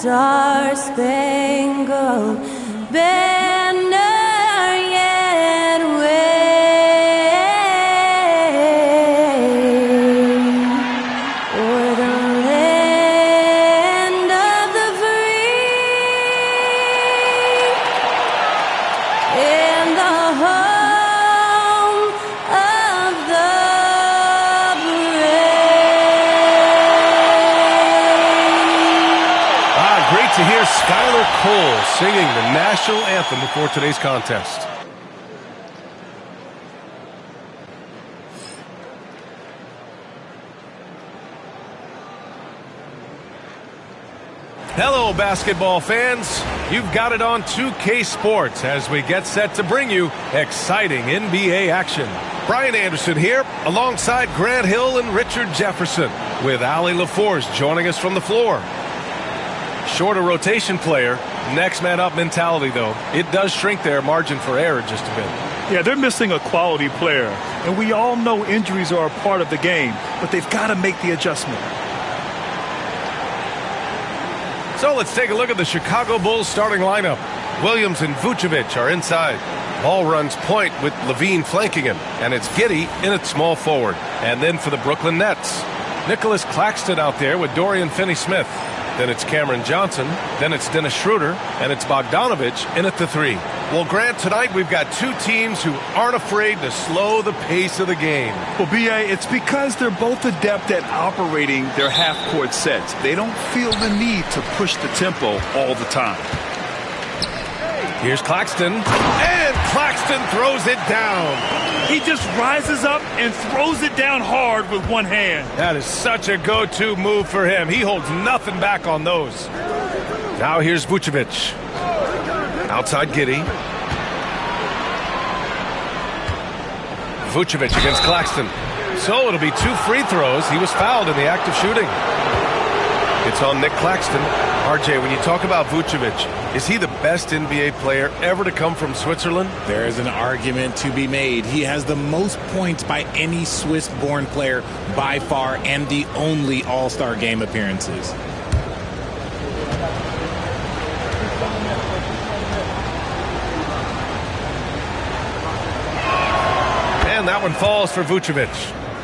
star-spangled banner yet wave o'er the land of the free and the home of the brave. Great to hear Skylar Cole singing the national anthem before today's contest. Hello, basketball fans. You've got it on 2K Sports as we get set to bring you exciting NBA action. Brian Anderson here alongside Grant Hill and Richard Jefferson with Allie LaForce joining us from the floor. Shorter rotation player, next man up mentality though. It does shrink their margin for error just a bit. Yeah, they're missing a quality player. And we all know injuries are a part of the game, but they've got to make the adjustment. So let's take a look at the Chicago Bulls starting lineup. Williams and Vucevic are inside. Ball runs point with Levine flanking him, and it's Giddey in at small forward. And then for the Brooklyn Nets, Nicholas Claxton out there with Dorian Finney-Smith. Then it's Cameron Johnson, then it's Dennis Schroeder, and it's Bogdanovic in at the 3. Well, Grant, tonight we've got two teams who aren't afraid to slow the pace of the game. Well, B.A., it's because they're both adept at operating their half-court sets. They don't feel the need to push the tempo all the time. Here's Claxton, and Claxton throws it down. He just rises up and throws it down hard with one hand. That is such a go-to move for him. He holds nothing back on those. Now here's Vucevic. Outside Giddey. Vucevic against Claxton. So it'll be 2 free throws. He was fouled in the act of shooting. It's on Nick Claxton. RJ, when you talk about Vucevic, is he the best NBA player ever to come from Switzerland? There is an argument to be made. He has the most points by any Swiss-born player by far and the only All-Star game appearances. And that one falls for Vucevic.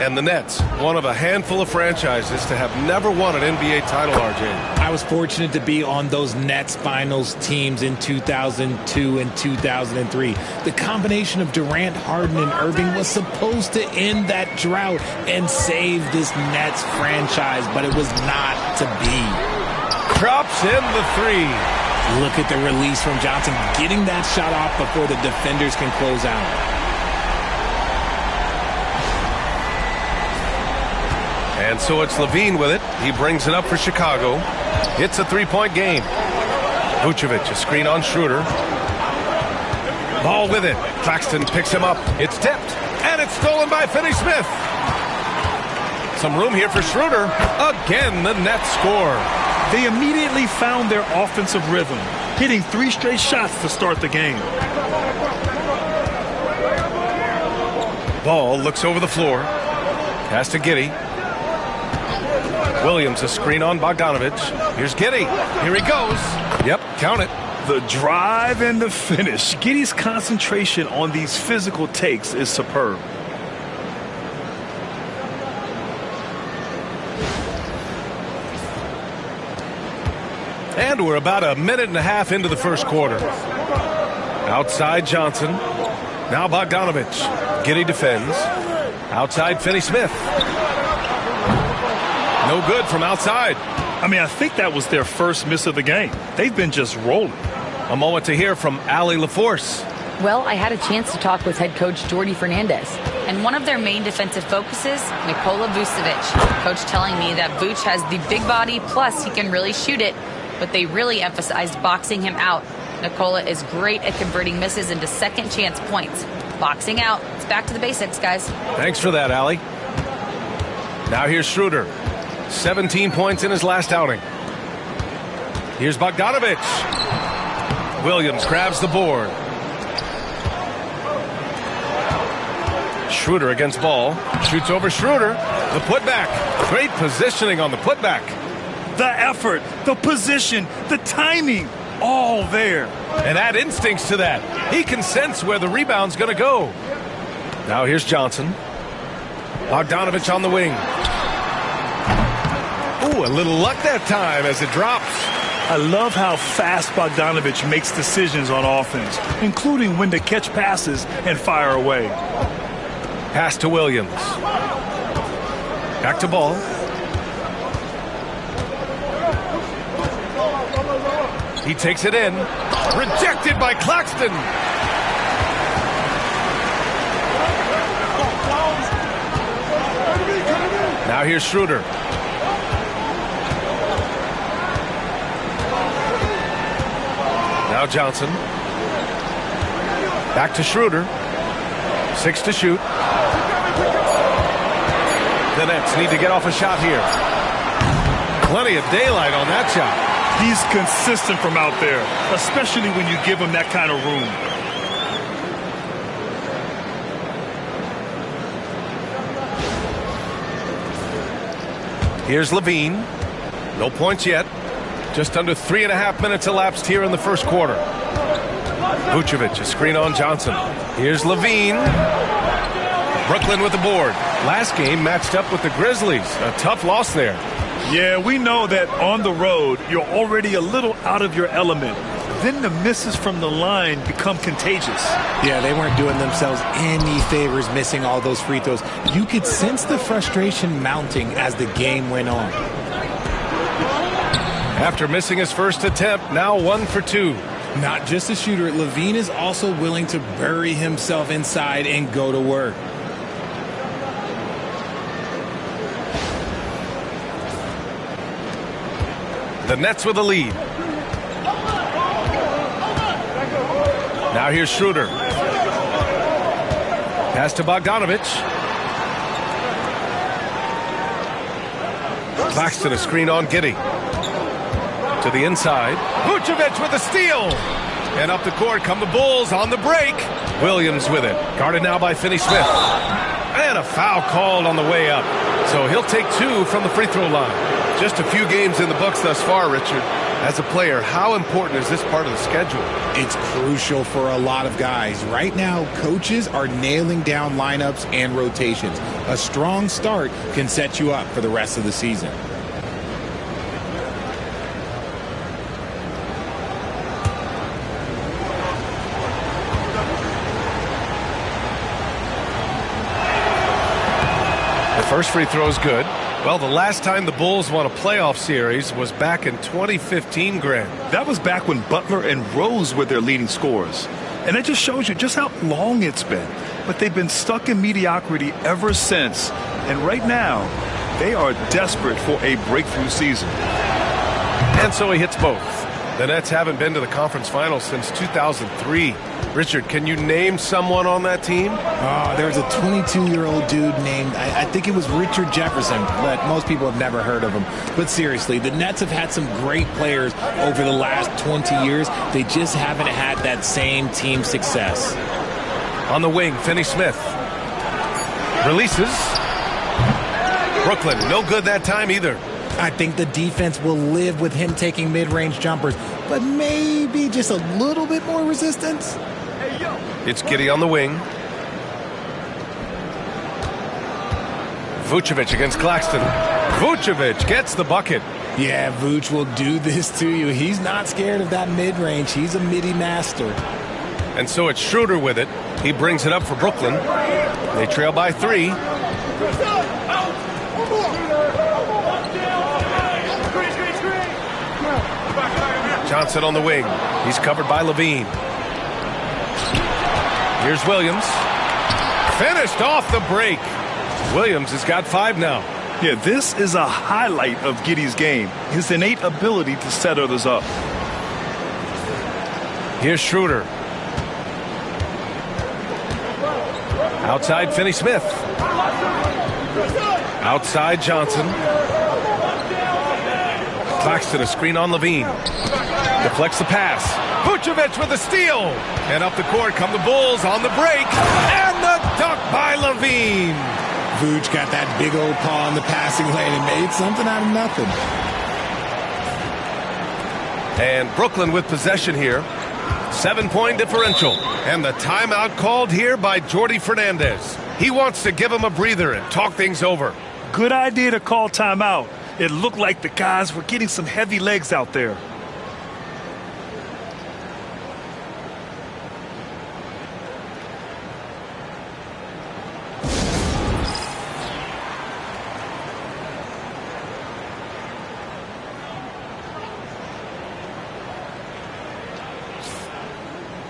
And the Nets, one of a handful of franchises to have never won an NBA title, RJ. I was fortunate to be on those Nets finals teams in 2002 and 2003. The combination of Durant, Harden, and Irving was supposed to end that drought and save this Nets franchise, but it was not to be. Drops in the 3. Look at the release from Johnson, getting that shot off before the defenders can close out. And so it's Levine with it. He brings it up for Chicago. It's a 3-point game. Vucevic, a screen on Schroeder. Ball with it. Claxton picks him up. It's tipped. And it's stolen by Finney-Smith. Some room here for Schroeder. Again, the Nets score. They immediately found their offensive rhythm, hitting 3 straight shots to start the game. Ball looks over the floor. Pass to Giddey. Williams, a screen on Bogdanovic. Here's Giddey. Here he goes. Yep, count it. The drive and the finish. Giddey's concentration on these physical takes is superb. And we're about a minute and a half into the first quarter. Outside Johnson. Now Bogdanovic. Giddey defends. Outside Finney-Smith. No good from outside. I mean, I think that was their first miss of the game. They've been just rolling. A moment to hear from Allie LaForce. Well, I had a chance to talk with head coach Jordi Fernandez. And one of their main defensive focuses, Nikola Vucevic. Coach telling me that Vuce has the big body, plus he can really shoot it. But they really emphasized boxing him out. Nikola is great at converting misses into second chance points. Boxing out. It's back to the basics, guys. Thanks for that, Allie. Now here's Schroeder. 17 points in his last outing. Here's Bogdanovic. Williams grabs the board. Schroeder against Ball. Shoots over Schroeder. The putback. Great positioning on the putback. the effort, the position, the timing, all there. And add instincts to that. He can sense where the rebound's going to go. Now here's Johnson. Bogdanovich on the wing. Ooh, a little luck that time as it drops. I love how fast Bogdanovich makes decisions on offense, including when to catch passes and fire away. Pass to Williams. Back to Ball. He takes it in. Rejected by Claxton. Now here's Schroeder. Now Johnson. Back to Schroeder. 6 to shoot. The Nets need to get off a shot here. Plenty of daylight on that shot. He's consistent from out there, especially when you give him that kind of room. Here's Levine. No points yet. Just under 3.5 minutes elapsed here in the first quarter. Vucevic, a screen on Johnson. Here's Levine. Brooklyn with the board. Last game matched up with the Grizzlies. A tough loss there. Yeah, we know that on the road, you're already a little out of your element. Then the misses from the line become contagious. Yeah, they weren't doing themselves any favors missing all those free throws. You could sense the frustration mounting as the game went on. After missing his first attempt, now 1 for 2. Not just a shooter, Levine is also willing to bury himself inside and go to work. The Nets with a lead. Now here's Schroeder. Pass to Bogdanovich. Claxton, a screen on Giddey. To the inside. Vucevic with a steal. And up the court come the Bulls on the break. Williams with it. Guarded now by Finney-Smith. And a foul called on the way up. So he'll take 2 from the free throw line. Just a few games in the books thus far, Richard. As a player, how important is this part of the schedule? It's crucial for a lot of guys. Right now, coaches are nailing down lineups and rotations. A strong start can set you up for the rest of the season. The first free throw is good. Well, the last time the Bulls won a playoff series was back in 2015, Grant. That was back when Butler and Rose were their leading scorers. And that just shows you just how long it's been. But they've been stuck in mediocrity ever since. And right now, they are desperate for a breakthrough season. And so he hits both. The Nets haven't been to the conference finals since 2003. Richard, can you name someone on that team? There's a 22-year-old dude named, I think it was Richard Jefferson, but most people have never heard of him. But seriously, the Nets have had some great players over the last 20 years. They just haven't had that same team success. On the wing, Finney-Smith. Releases. Brooklyn, no good that time either. I think the defense will live with him taking mid-range jumpers, but maybe just a little bit more resistance. It's Giddey on the wing. Vucevic against Claxton. Vucevic gets the bucket. Yeah, Vuce will do this to you. He's not scared of that mid-range. He's a midi master. And so it's Schroeder with it. He brings it up for Brooklyn. They trail by 3. Johnson on the wing. He's covered by Levine. Here's Williams. Finished off the break. Williams has got 5 now. Yeah, this is a highlight of Giddey's game. His innate ability to set others up. Here's Schroeder. Outside Finney-Smith. Outside Johnson. Claxton, a screen on Levine. Deflects the pass. Vucevic with a steal. And up the court come the Bulls on the break. And the dunk by Levine. Vuce got that big old paw in the passing lane and made something out of nothing. And Brooklyn with possession here. 7-point differential. And the timeout called here by Jordi Fernandez. He wants to give him a breather and talk things over. Good idea to call timeout. It looked like the guys were getting some heavy legs out there.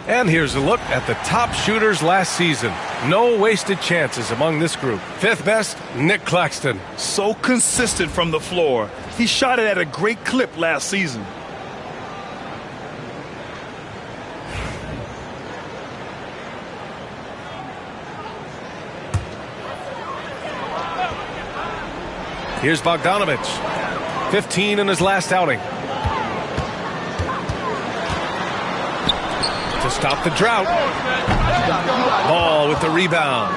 And here's a look at the top shooters last season. No wasted chances among this group. Fifth best, Nick Claxton. So consistent from the floor. He shot it at a great clip last season. Here's Bogdanovich. 15 in his last outing. To stop the drought. Ball with the rebound.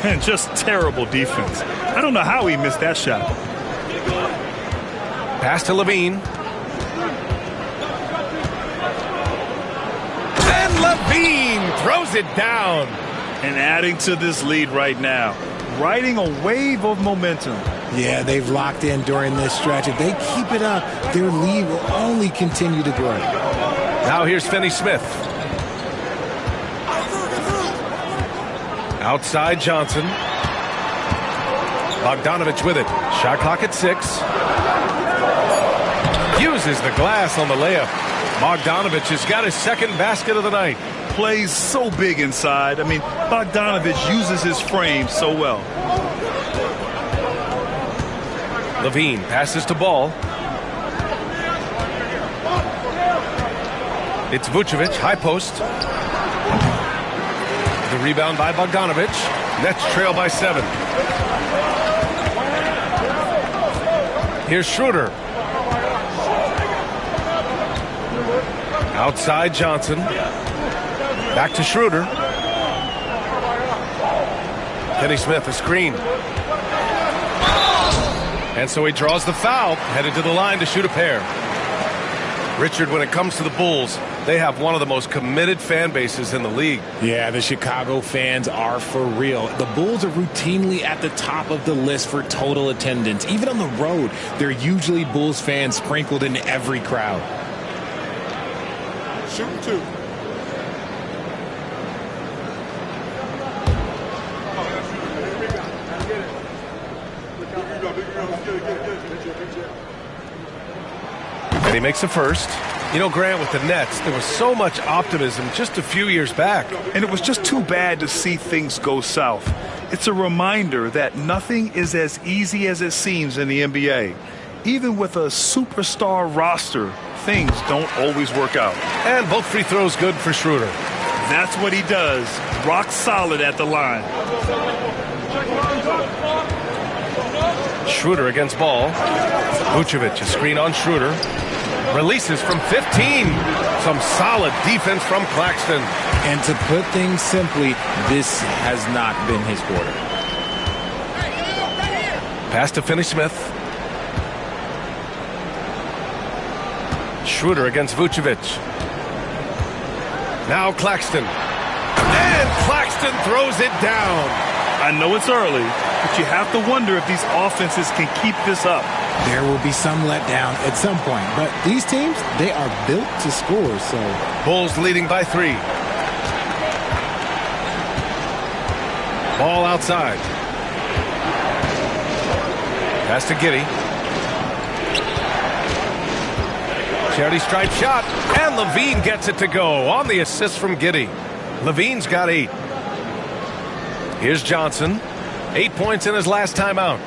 And just terrible defense. I don't know how he missed that shot. Pass to Levine. And Levine throws it down. And adding to this lead right now. Riding a wave of momentum. Yeah, they've locked in during this stretch. If they keep it up, their lead will only continue to grow. Now here's Finney-Smith. Outside Johnson. Bogdanovich with it. Shot clock at 6. Uses the glass on the layup. Bogdanovich has got his second basket of the night. Plays so big inside. I mean, Bogdanovich uses his frame so well. Levine passes to Ball. It's Vucevic, high post. The rebound by Bogdanovich. Nets trail by 7. Here's Schroeder. Outside Johnson. Back to Schroeder. Finney-Smith, a screen. And so he draws the foul, headed to the line to shoot a pair. Richard, when it comes to the Bulls, they have one of the most committed fan bases in the league. Yeah, the Chicago fans are for real. The Bulls are routinely at the top of the list for total attendance. Even on the road, there are usually Bulls fans sprinkled in every crowd. Shoot 2. And he makes a first. You know, Grant, with the Nets, there was so much optimism just a few years back. And it was just too bad to see things go south. It's a reminder that nothing is as easy as it seems in the NBA. Even with a superstar roster, things don't always work out. And both free throws good for Schroeder. That's what he does. Rock solid at the line. Schroeder against Ball. Vucevic, a screen on Schroeder. Releases from 15. Some solid defense from Claxton. And to put things simply, this has not been his quarter. Pass to Finney-Smith. Schroeder against Vucevic. Now Claxton. And Claxton throws it down. I know it's early, but you have to wonder if these offenses can keep this up. There will be some letdown at some point, but these teams, they are built to score, so. Bulls leading by 3. Ball outside. Pass to Giddey. Charity stripe shot, and Levine gets it to go on the assist from Giddey. Levine's got 8. Here's Johnson. 8 points in his last timeout.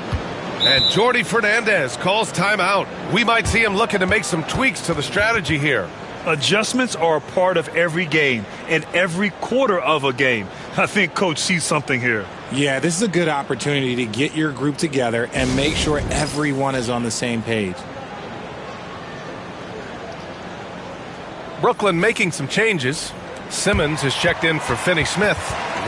And Jordi Fernandez calls timeout. We might see him looking to make some tweaks to the strategy here. Adjustments are a part of every game and every quarter of a game. I think Coach sees something here. Yeah, this is a good opportunity to get your group together and make sure everyone is on the same page. Brooklyn making some changes. Simmons is checked in for Finney-Smith.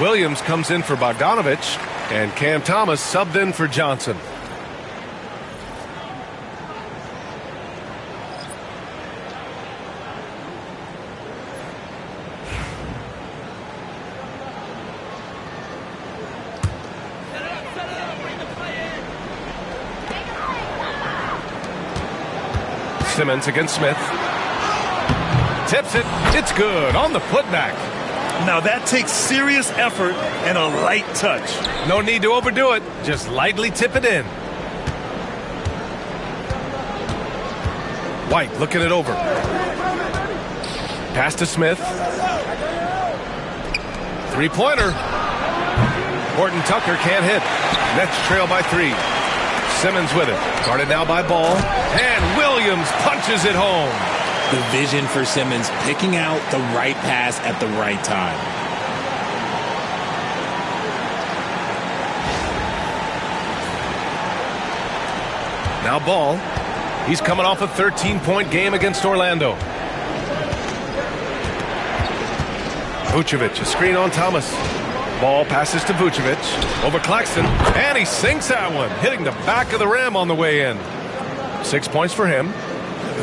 Williams comes in for Bogdanovich. And Cam Thomas subbed in for Johnson. Simmons against Smith. Tips it. It's good on the putback. Now that takes serious effort and a light touch. No need to overdo it. Just lightly tip it in. White looking it over. Pass to Smith. Three-pointer. Horton Tucker can't hit. Nets trail by 3. Simmons with it. Guarded now by Ball. And Williams punches it home. The vision for Simmons, picking out the right pass at the right time. Now Ball. He's coming off a 13-point game against Orlando. Vucevic, a screen on Thomas. Ball passes to Vucevic. Over Claxton. And he sinks that one, hitting the back of the rim on the way in. 6 points for him.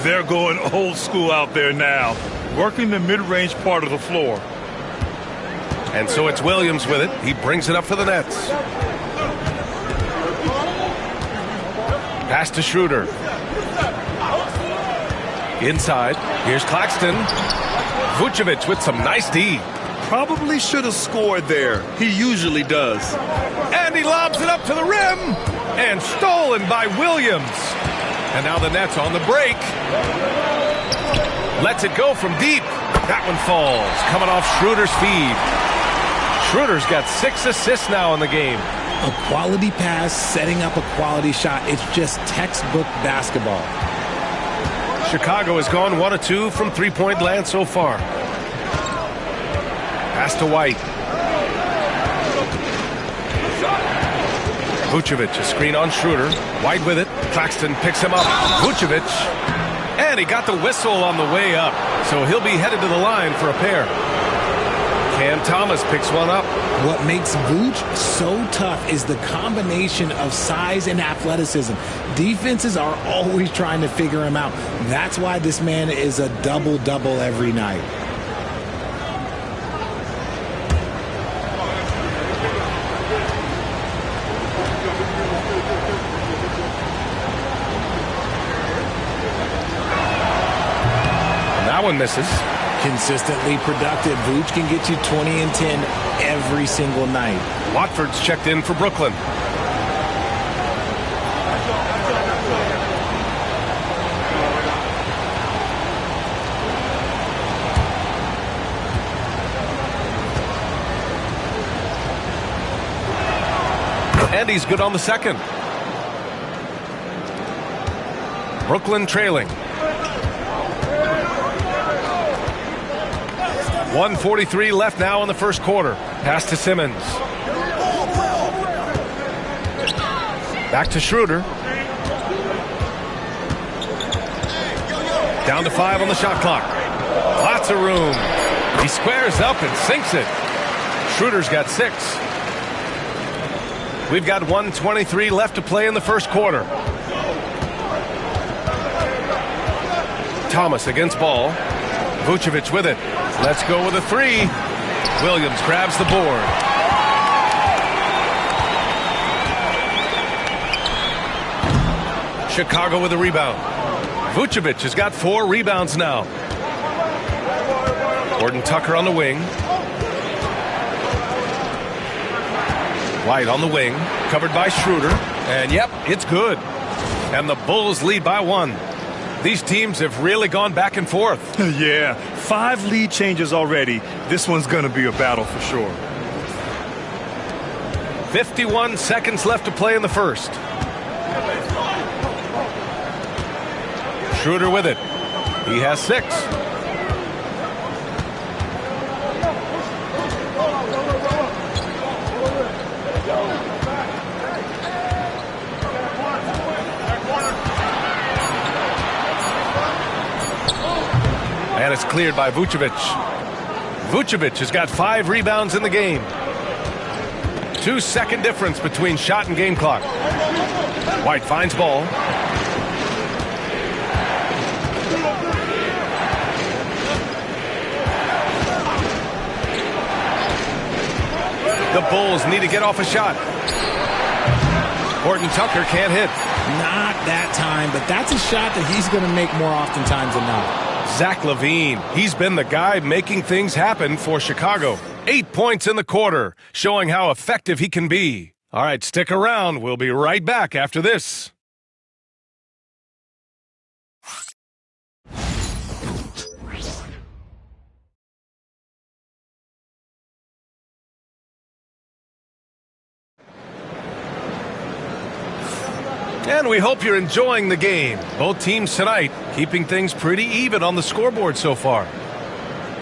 They're going old school out there now, working the mid-range part of the floor. And so it's Williams with it. He brings it up for the Nets. Pass to Schroeder. Inside. Here's Claxton. Vucevic with some nice D. Probably should have scored there. He usually does. And he lobs it up to the rim. And stolen by Williams. And now the Nets on the break. Lets it go from deep. That one falls. Coming off Schroeder's feed. Schroeder's got 6 assists now in the game. A quality pass, setting up a quality shot. It's just textbook basketball. Chicago has gone 1 of 2 from three-point land so far. Pass to White. Vucevic, a screen on Schroeder. White with it. Claxton picks him up. Vucevic. And he got the whistle on the way up. So he'll be headed to the line for a pair. Cam Thomas picks one up. What makes Vooch so tough is the combination of size and athleticism. Defenses are always trying to figure him out. That's why this man is a double-double every night. That one misses. Consistently productive. Vooch can get you 20 and 10 every single night. Watford's checked in for Brooklyn. And he's good on the second. Brooklyn trailing. 1:43 left now in the first quarter. Pass to Simmons. Back to Schroeder. Down to 5 on the shot clock. Lots of room. He squares up and sinks it. Schroeder's got 6. We've got 1:23 left to play in the first quarter. Thomas against Ball. Vucevic with it. Let's go with a 3. Williams grabs the board. Chicago with a rebound. Vucevic has got 4 rebounds now. Horton Tucker on the wing. White on the wing. Covered by Schroeder. And yep, it's good. And the Bulls lead by 1. These teams have really gone back and forth. Yeah, 5 lead changes already. This one's going to be a battle for sure. 51 seconds left to play in the first. Schroeder with it. He has 6. And it's cleared by Vucevic. Vucevic has got 5 rebounds in the game. 2-second difference between shot and game clock. White finds Ball. The Bulls need to get off a shot. Horton Tucker can't hit. Not that time, but that's a shot that he's going to make more oftentimes than not. Zach LaVine, he's been the guy making things happen for Chicago. 8 points in the quarter, showing how effective he can be. All right, stick around. We'll be right back after this. And we hope you're enjoying the game. Both teams tonight keeping things pretty even on the scoreboard so far.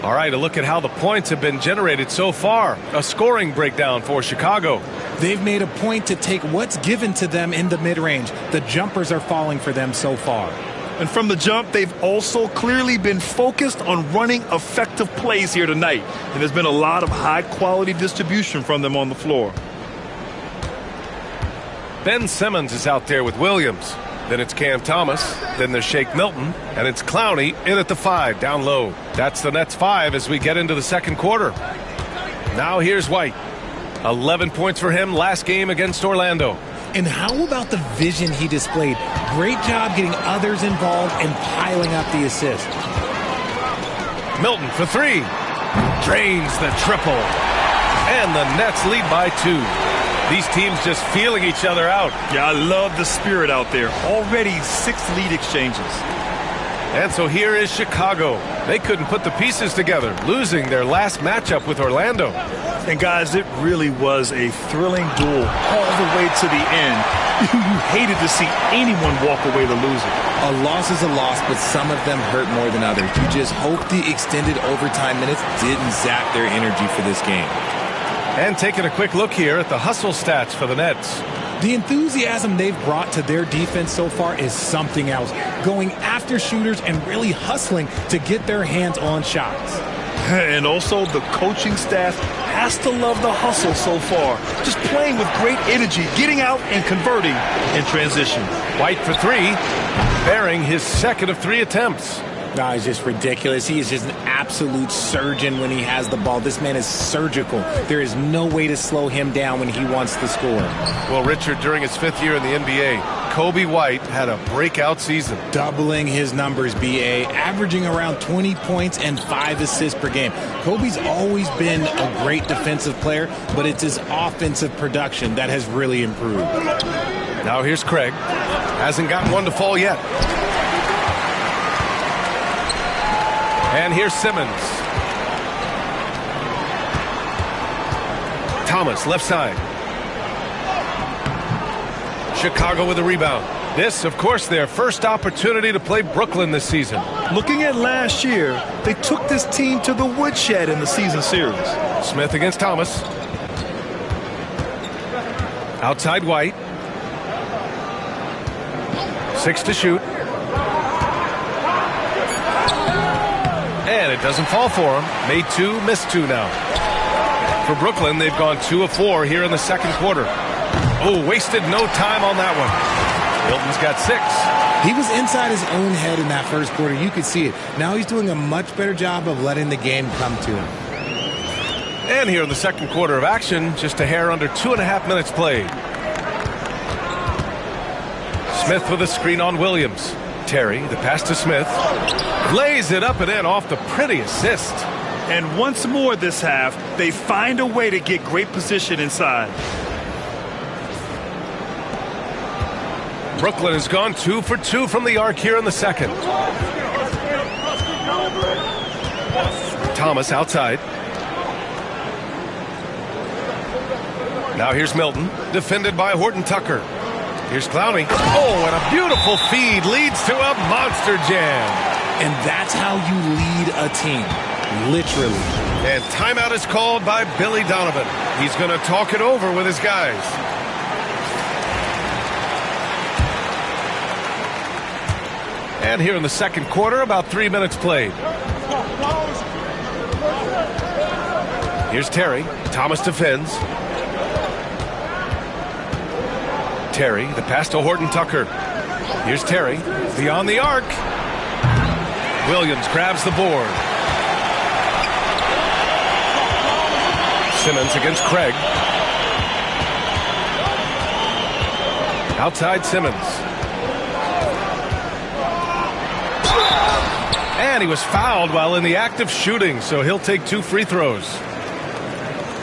All right, a look at how the points have been generated so far. A scoring breakdown for Chicago. They've made a point to take what's given to them in the mid-range. The jumpers are falling for them so far. And from the jump, they've also clearly been focused on running effective plays here tonight. And there's been a lot of high-quality distribution from them on the floor. Ben Simmons is out there with Williams. Then it's Cam Thomas. Then there's Shake Milton. And it's Clowney in at the 5, down low. That's the Nets 5 as we get into the second quarter. Now here's White. 11 points for him last game against Orlando. And how about the vision he displayed? Great job getting others involved and piling up the assist. Milton for 3. Drains the triple. And the Nets lead by 2. These teams just feeling each other out. Yeah, I love the spirit out there. Already 6 lead exchanges. And so here is Chicago. They couldn't put the pieces together, losing their last matchup with Orlando. And guys, it really was a thrilling duel all the way to the end. You hated to see anyone walk away the loser. A loss is a loss, but some of them hurt more than others. You just hope the extended overtime minutes didn't zap their energy for this game. And taking a quick look here at the hustle stats for the Nets. The enthusiasm they've brought to their defense so far is something else. Going after shooters and really hustling to get their hands on shots. And also the coaching staff has to love the hustle so far. Just playing with great energy, getting out and converting in transition. White for 3, bearing his second of 3 attempts. No, it's just ridiculous. He is just an absolute surgeon when he has the ball. This man is surgical. There is no way to slow him down when he wants to score. Well, Richard, during his 5th year in the NBA, Kobe White had a breakout season. Doubling his numbers, B.A., averaging around 20 points and 5 assists per game. Kobe's always been a great defensive player, but it's his offensive production that has really improved. Now here's Craig. Hasn't gotten one to fall yet. And here's Simmons. Thomas, left side. Chicago with a rebound. This, of course, their first opportunity to play Brooklyn this season. Looking at last year, they took this team to the woodshed in the season series. Smith against Thomas. Outside White. 6 to shoot. And it doesn't fall for him. Made 2, missed 2 now. For Brooklyn, they've gone 2 of 4 here in the second quarter. Oh, wasted no time on that one. Milton's got 6. He was inside his own head in that first quarter. You could see it. Now he's doing a much better job of letting the game come to him. And here in the second quarter of action, just a hair under 2.5 minutes played. Smith with a screen on Williams. Terry, the pass to Smith. Lays it up and in off the pretty assist. And once more this half, they find a way to get great position inside. Brooklyn has gone 2 for 2 from the arc here in the second. Thomas outside. Now here's Milton, defended by Horton Tucker. Here's Clowney. Oh, and a beautiful feed leads to a monster jam. And that's how you lead a team, literally. And timeout is called by Billy Donovan. He's going to talk it over with his guys. And here in the second quarter, about 3 minutes played. Here's Terry. Thomas defends. Terry, the pass to Horton Tucker. Here's Terry, beyond the arc. Williams grabs the board. Simmons against Craig. Outside Simmons. And he was fouled while in the act of shooting, so he'll take 2 free throws.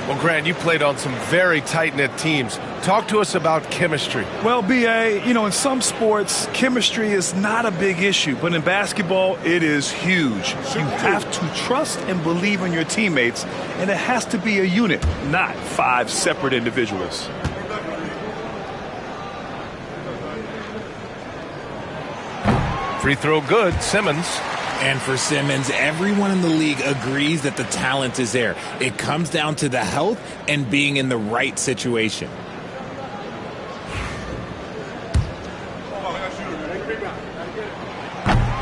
Well, Grant, you played on some very tight-knit teams. Talk to us about chemistry. Well, B.A., in some sports, chemistry is not a big issue, but in basketball, it is huge. You have to trust and believe in your teammates, and it has to be a unit, not 5 separate individuals. Free throw good, Simmons. And for Simmons, everyone in the league agrees that the talent is there. It comes down to the health and being in the right situation.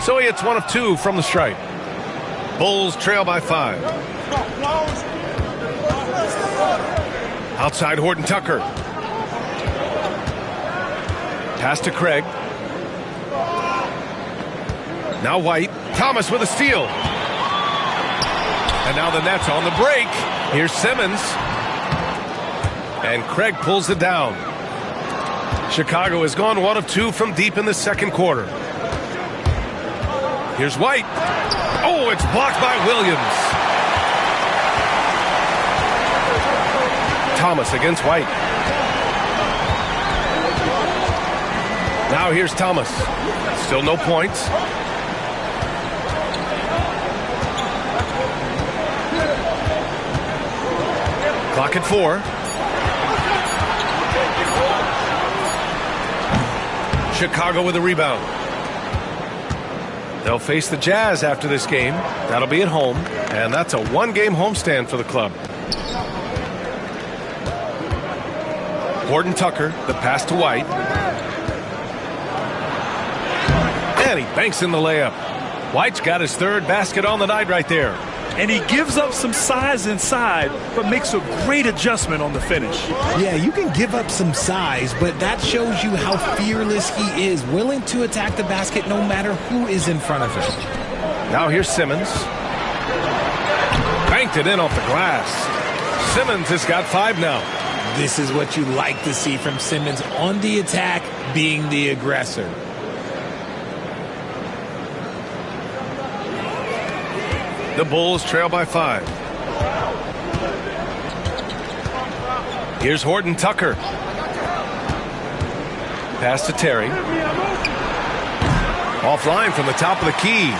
So he hits 1 of 2 from the stripe. Bulls trail by 5. Outside Horton Tucker. Pass to Craig. Now White. Thomas with a steal. And now the Nets on the break. Here's Simmons. And Craig pulls it down. Chicago has gone 1 of 2 from deep in the second quarter. Here's White. Oh, it's blocked by Williams. Thomas against White. Now here's Thomas. Still no points. Clock at 4. Chicago with a rebound. They'll face the Jazz after this game. That'll be at home, and that's a 1-game homestand for the club. Horton Tucker, the pass to White. And he banks in the layup. White's got his 3rd basket on the night right there. And he gives up some size inside, but makes a great adjustment on the finish. Yeah, you can give up some size, but that shows you how fearless he is, willing to attack the basket no matter who is in front of him. Now here's Simmons. Banked it in off the glass. Simmons has got 5 now. This is what you like to see from Simmons on the attack, being the aggressor. The Bulls trail by 5. Here's Horton Tucker. Pass to Terry. Offline from the top of the key.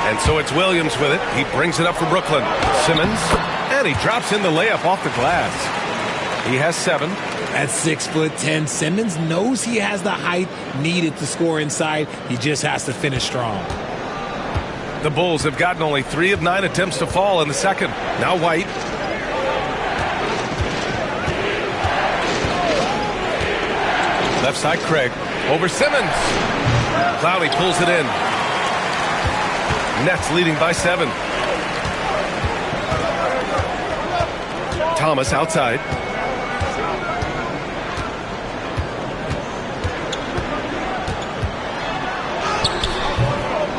And so it's Williams with it. He brings it up for Brooklyn. Simmons. And he drops in the layup off the glass. He has 7. At 6'10", Simmons knows he has the height needed to score inside. He just has to finish strong. The Bulls have gotten only 3 of 9 attempts to fall in the second. Now White. Left side Craig. Over Simmons. Clowney pulls it in. Nets leading by 7. Thomas outside.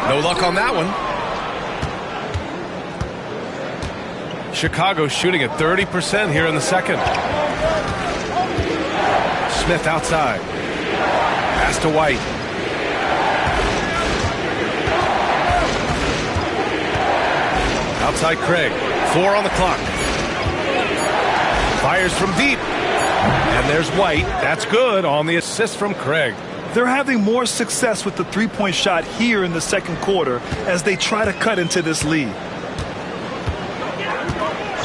No luck on that one. Chicago shooting at 30% here in the second. Smith outside. Pass to White. Outside Craig. 4 on the clock. Fires from deep. And there's White. That's good on the assist from Craig. They're having more success with the 3-point shot here in the second quarter as they try to cut into this lead.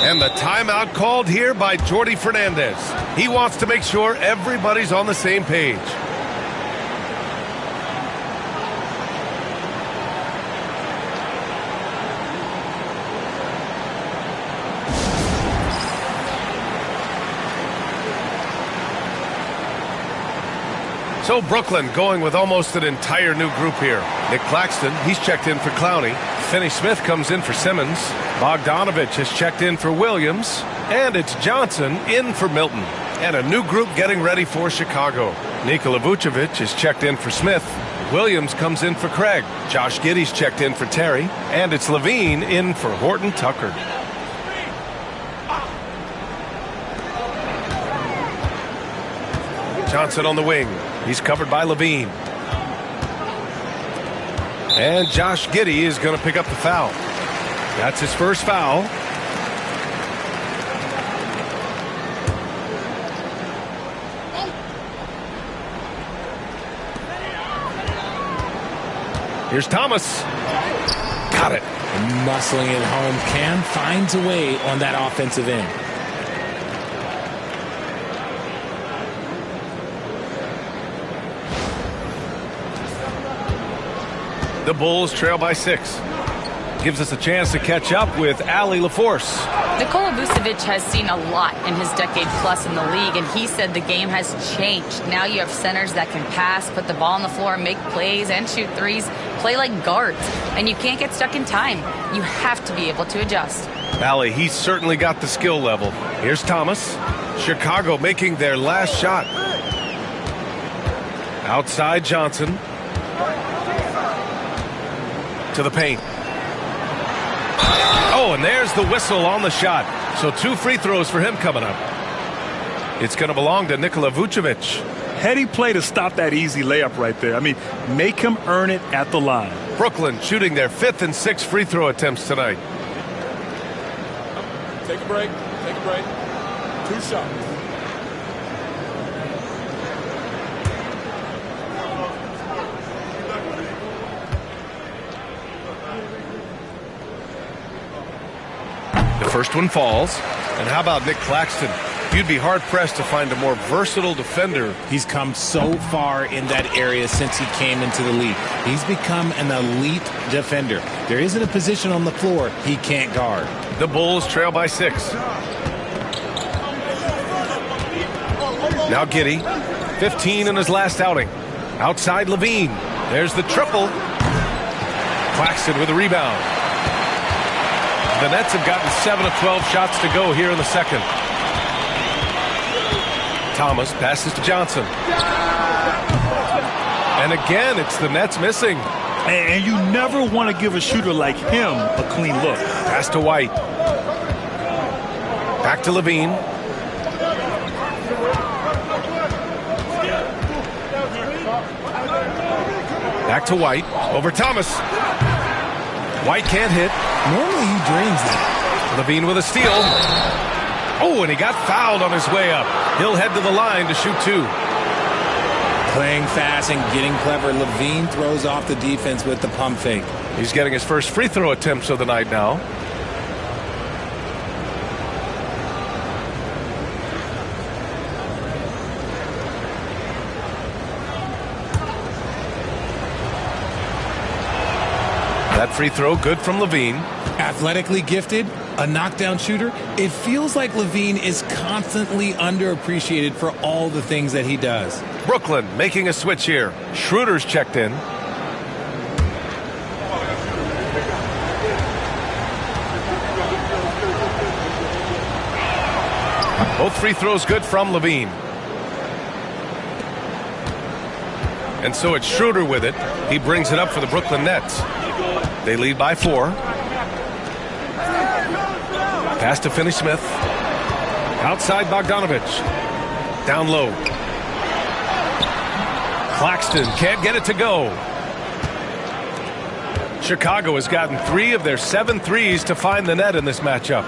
And the timeout called here by Jordi Fernandez. He wants to make sure everybody's on the same page. So Brooklyn going with almost an entire new group here. Nick Claxton, he's checked in for Clowney. Finney Smith comes in for Simmons. Bogdanovich has checked in for Williams. And it's Johnson in for Milton. And a new group getting ready for Chicago. Nikola Vucevic is checked in for Smith. Williams comes in for Craig. Josh Giddey's checked in for Terry. And it's Levine in for Horton Tucker. Johnson on the wing. He's covered by Levine. And Josh Giddey is going to pick up the foul. That's his first foul. Here's Thomas. Got it. Muscling it home. Cam finds a way on that offensive end. The Bulls trail by 6. Gives us a chance to catch up with Allie LaForce. Nikola Vucevic has seen a lot in his decade plus in the league, and he said the game has changed. Now you have centers that can pass, put the ball on the floor, make plays, and shoot threes, play like guards. And you can't get stuck in time. You have to be able to adjust. Allie, he's certainly got the skill level. Here's Thomas. Chicago making their last shot. Outside Johnson. To the paint. Oh, and there's the whistle on the shot. So 2 free throws for him coming up. It's going to belong to Nikola Vucevic. Heady play to stop that easy layup right there. I mean, make him earn it at the line. Brooklyn shooting their 5th and 6th free throw attempts tonight. Take a break. Take a break. 2 shots. The first one falls. And how about Nick Claxton? You'd be hard-pressed to find a more versatile defender. He's come so far in that area since he came into the league. He's become an elite defender. There isn't a position on the floor he can't guard. The Bulls trail by 6. Now Giddey, 15 in his last outing. Outside Levine. There's the triple. Claxton with a rebound. The Nets have gotten 7 of 12 shots to go here in the second. Thomas passes to Johnson. And again, it's the Nets missing. And you never want to give a shooter like him a clean look. Pass to White. Back to Levine. Back to White. Over Thomas. White can't hit. Normally he drains that. Levine with a steal. Oh, and he got fouled on his way up. He'll head to the line to shoot 2. Playing fast and getting clever. Levine throws off the defense with the pump fake. He's getting his first free throw attempts of the night now. That free throw good from Levine. Athletically gifted, a knockdown shooter. It feels like Levine is constantly underappreciated for all the things that he does. Brooklyn making a switch here. Schroeder's checked in. Both free throws good from Levine. And so it's Schroeder with it. He brings it up for the Brooklyn Nets. They lead by 4. Pass to Finney-Smith. Outside Bogdanovich. Down low. Claxton can't get it to go. Chicago has gotten 3 of their 7 threes to find the net in this matchup.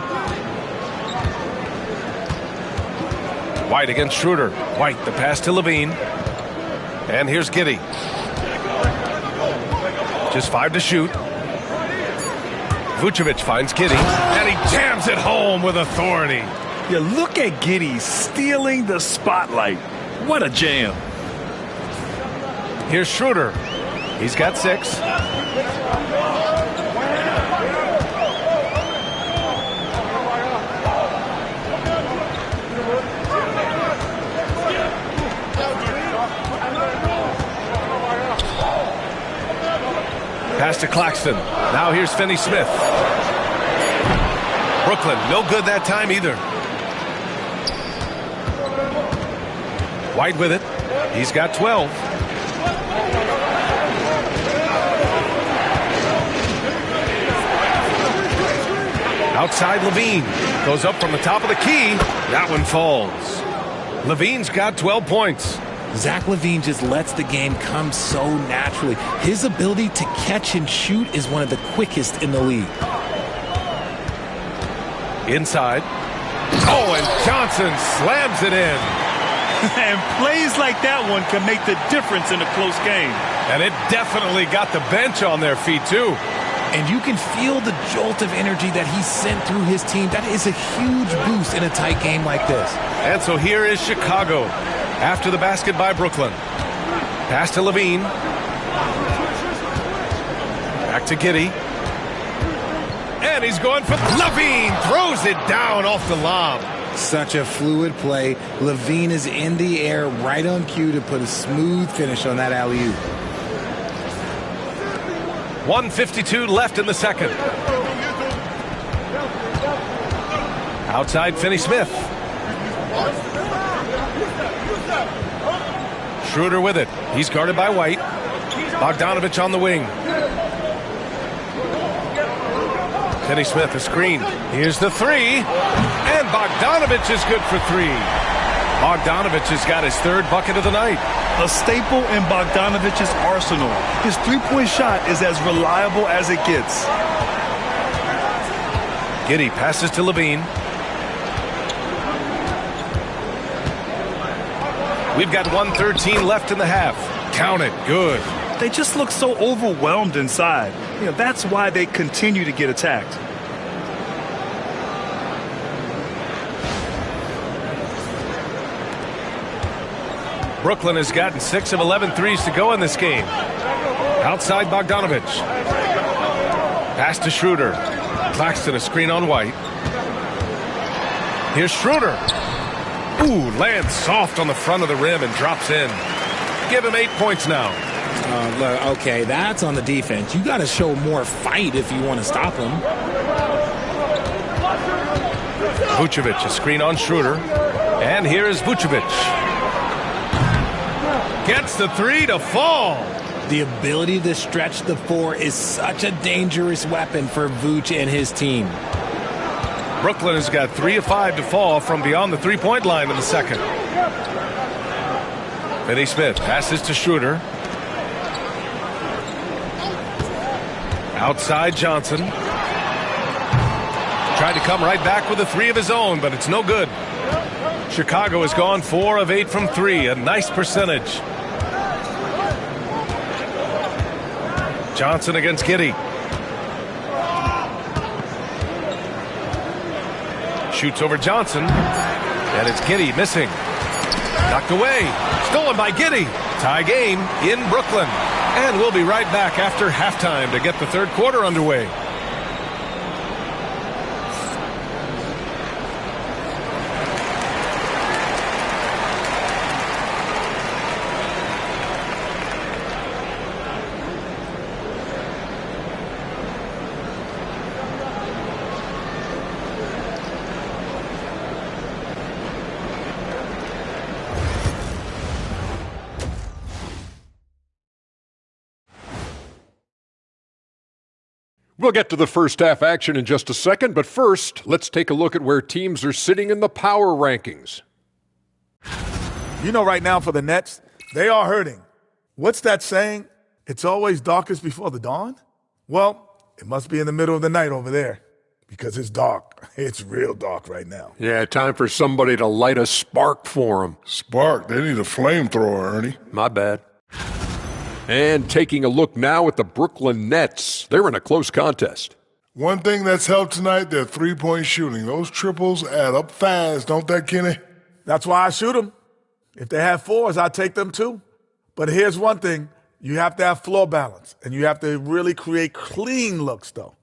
White against Schroeder. White, the pass to Levine. And here's Giddey. Just 5 to shoot. Vucevic finds Giddey, and he jams it home with authority. Yeah, look at Giddey stealing the spotlight. What a jam. Here's Schroeder. He's got 6. Pass to Claxton. Now here's Finney-Smith. Brooklyn, no good that time either. White with it. He's got 12. Outside Levine. Goes up from the top of the key. That one falls. Levine's got 12 points. Zach LaVine just lets the game come so naturally. His ability to catch and shoot is one of the quickest in the league. Inside. Oh, and Johnson slams it in. And plays like that one can make the difference in a close game. And it definitely got the bench on their feet, too. And you can feel the jolt of energy that he sent through his team. That is a huge boost in a tight game like this. And so here is Chicago after the basket by Brooklyn. Pass to LaVine. Back to Giddey. And he's going for LaVine. Throws it down off the lob. Such a fluid play. LaVine is in the air right on cue to put a smooth finish on that alley-oop. 1:52 left in the second. Outside Finney-Smith. Schroeder with it. He's guarded by White. Bogdanovich on the wing. Finney-Smith, a screen. Here's the three. And Bogdanovich is good for three. Bogdanovich has got his third bucket of the night. A staple in Bogdanovich's arsenal. His three-point shot is as reliable as it gets. Giddey passes to LaVine. We've got 1:13 left in the half. Count it. Good. They just look so overwhelmed inside. You know, that's why they continue to get attacked. Brooklyn has gotten 6 of 11 threes to go in this game. Outside Bogdanovich. Pass to Schroeder. Claxton a screen on White. Here's Schroeder. Ooh, lands soft on the front of the rim and drops in. Give him 8 points now. Okay, that's on the defense. You got to show more fight if you want to stop him. Vucevic, a screen on Schroeder. And here is Vucevic. Gets the three to fall. The ability to stretch the four is such a dangerous weapon for Vooch and his team. Brooklyn has got 3 of 5 to fall from beyond the three-point line in the second. Finney-Smith passes to Schroeder. Outside Johnson. Tried to come right back with a three of his own, but it's no good. Chicago has gone 4 of 8 from 3, a nice percentage. Johnson against Giddey. Shoots over Johnson, and it's Giddey missing. Knocked away, stolen by Giddey. Tie game in Brooklyn. And we'll be right back after halftime to get the third quarter underway. We'll get to the first half action in just a second, but first, let's take a look at where teams are sitting in the power rankings. You know, right now for the Nets, they are hurting. What's that saying? It's always darkest before the dawn? Well, it must be in the middle of the night over there because it's dark. It's real dark right now. Yeah, time for somebody to light a spark for them. Spark, they need a flamethrower, Ernie. My bad. And taking a look now at the Brooklyn Nets. They're in a close contest. One thing that's helped tonight, their three-point shooting. Those triples add up fast, don't they, Kenny? That's why I shoot them. If they have fours, I take them too. But here's one thing. You have to have floor balance, and you have to really create clean looks, though.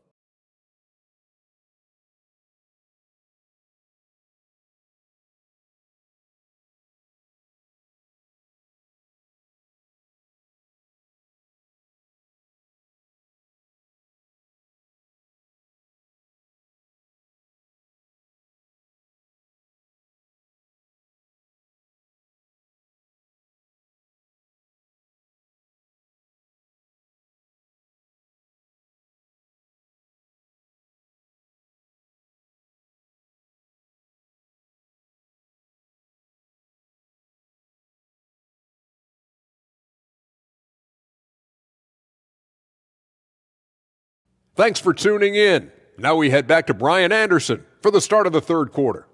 Thanks for tuning in. Now we head back to Brian Anderson for the start of the third quarter.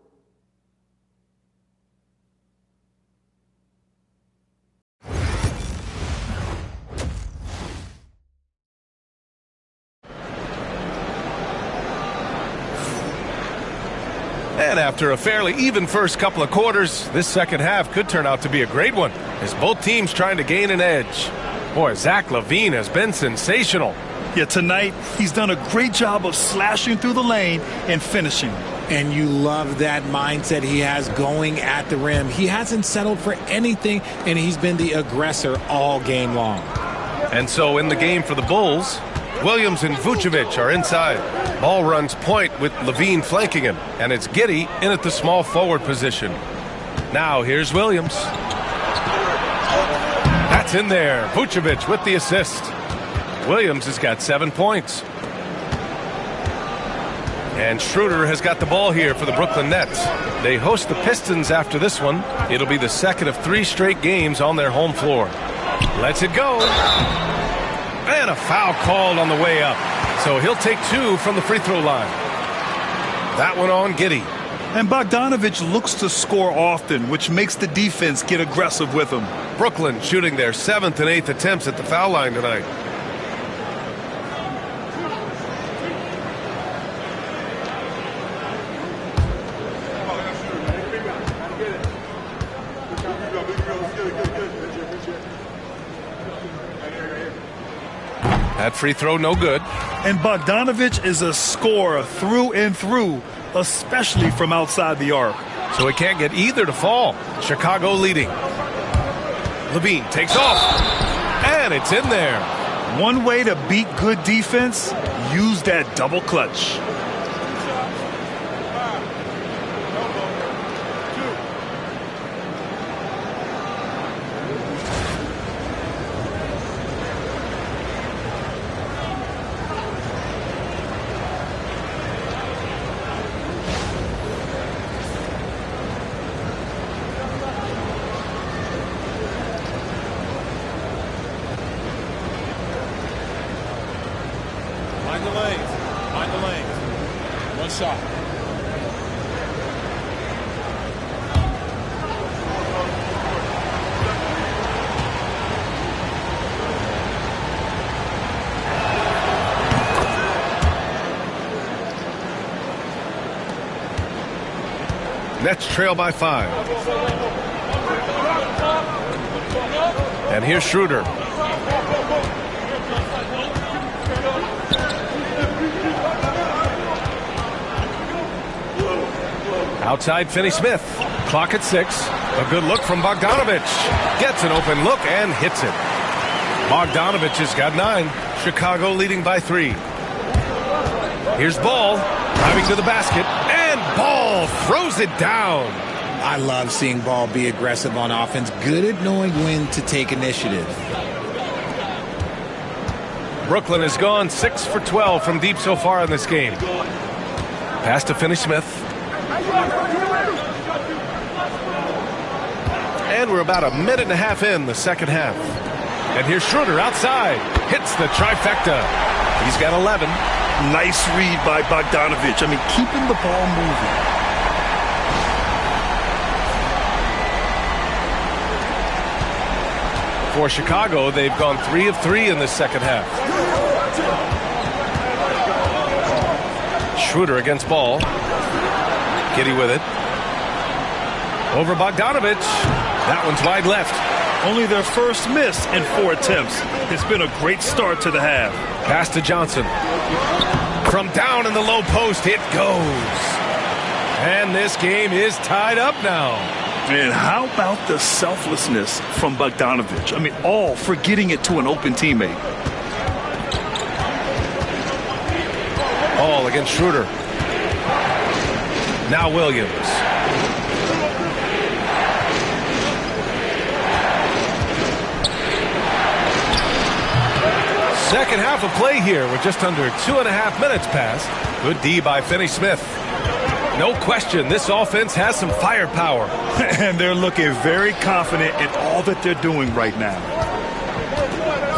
And after a fairly even first couple of quarters, this second half could turn out to be a great one, as both teams trying to gain an edge. Boy, Zach LaVine has been sensational. Yeah, tonight he's done a great job of slashing through the lane and finishing. And you love that mindset he has going at the rim. He hasn't settled for anything, and he's been the aggressor all game long. And so in the game for the Bulls, Williams and Vucevic are inside. Ball runs point with LaVine flanking him, and it's Giddey in at the small forward position. Now here's Williams. That's in there. Vucevic with the assist. Williams has got 7 points. And Schroeder has got the ball here for the Brooklyn Nets. They host the Pistons after this one. It'll be the second of 3 straight games on their home floor. Lets it go. And a foul called on the way up. So he'll take 2 from the free throw line. That one on Giddey. And Bogdanovic looks to score often, which makes the defense get aggressive with him. Brooklyn shooting their 7th and 8th attempts at the foul line tonight. That free throw no good. And Bogdanovic is a scorer through and through, especially from outside the arc. So he can't get either to fall. Chicago leading. LaVine takes off. And it's in there. One way to beat good defense, use that double clutch. Mind the lanes. One shot. Nets trail by 5. And here's Schroeder. Outside Finney-Smith. Clock at 6. A good look from Bogdanovic. Gets an open look and hits it. Bogdanovic has got 9. Chicago leading by 3. Here's Ball. Driving to the basket. And Ball throws it down. I love seeing Ball be aggressive on offense. Good at knowing when to take initiative. Brooklyn has gone 6 for 12 from deep so far in this game. Pass to Finney-Smith. And we're about a minute and a half in the second half. And here's Schroeder outside. Hits the trifecta. He's got 11. Nice read by Bogdanovic. I mean, keeping the ball moving. For Chicago, they've gone 3 of 3 in the second half. Schroeder against Ball. Giddey with it. Over Bogdanovic. That one's wide left. Only their first miss in 4 attempts. It's been a great start to the half. Pass to Johnson. From down in the low post, it goes. And this game is tied up now. And how about the selflessness from Bogdanovic? I mean, all for getting it to an open teammate. Ball against Schroeder. Now Williams. Second half of play here with just under 2.5 minutes passed. Good D by Finney-Smith. No question, this offense has some firepower. And they're looking very confident in all that they're doing right now.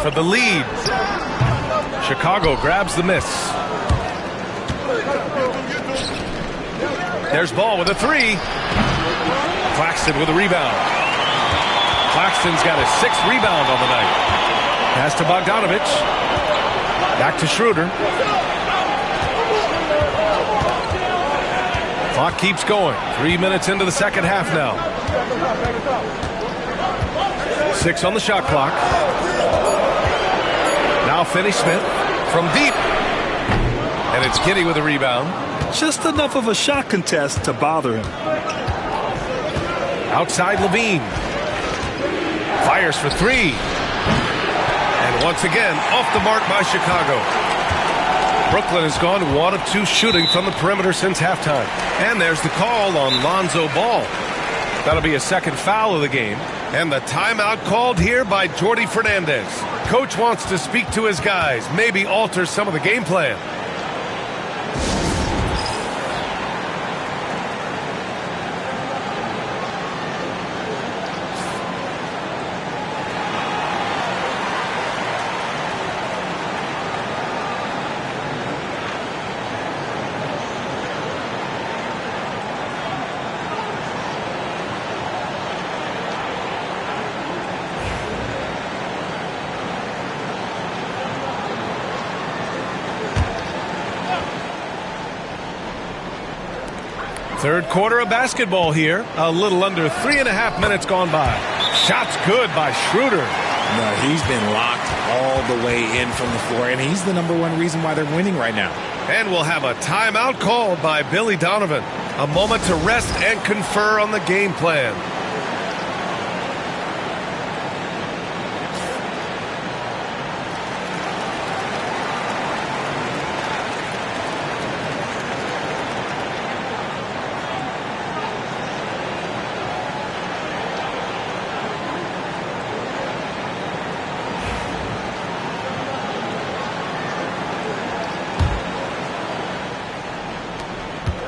For the lead. Chicago grabs the miss. There's Ball with a three. Claxton with a rebound. Claxton's got his 6th rebound on the night. Pass to Bogdanovich. Back to Schroeder. Clock keeps going. 3 minutes into the second half now. 6 on the shot clock. Now Finney-Smith from deep. And it's Giddey with a rebound. Just enough of a shot contest to bother him. Outside Levine. Fires for 3. And once again, off the mark by Chicago. Brooklyn has gone 1 of 2 shooting from the perimeter since halftime. And there's the call on Lonzo Ball. That'll be a 2nd foul of the game. And the timeout called here by Jordi Fernandez. Coach wants to speak to his guys, maybe alter some of the game plan. Third quarter of basketball here. A little under 3.5 minutes gone by. Shots good by Schroeder. No, he's been locked all the way in from the floor, and he's the #1 reason why they're winning right now. And we'll have a timeout called by Billy Donovan. A moment to rest and confer on the game plan.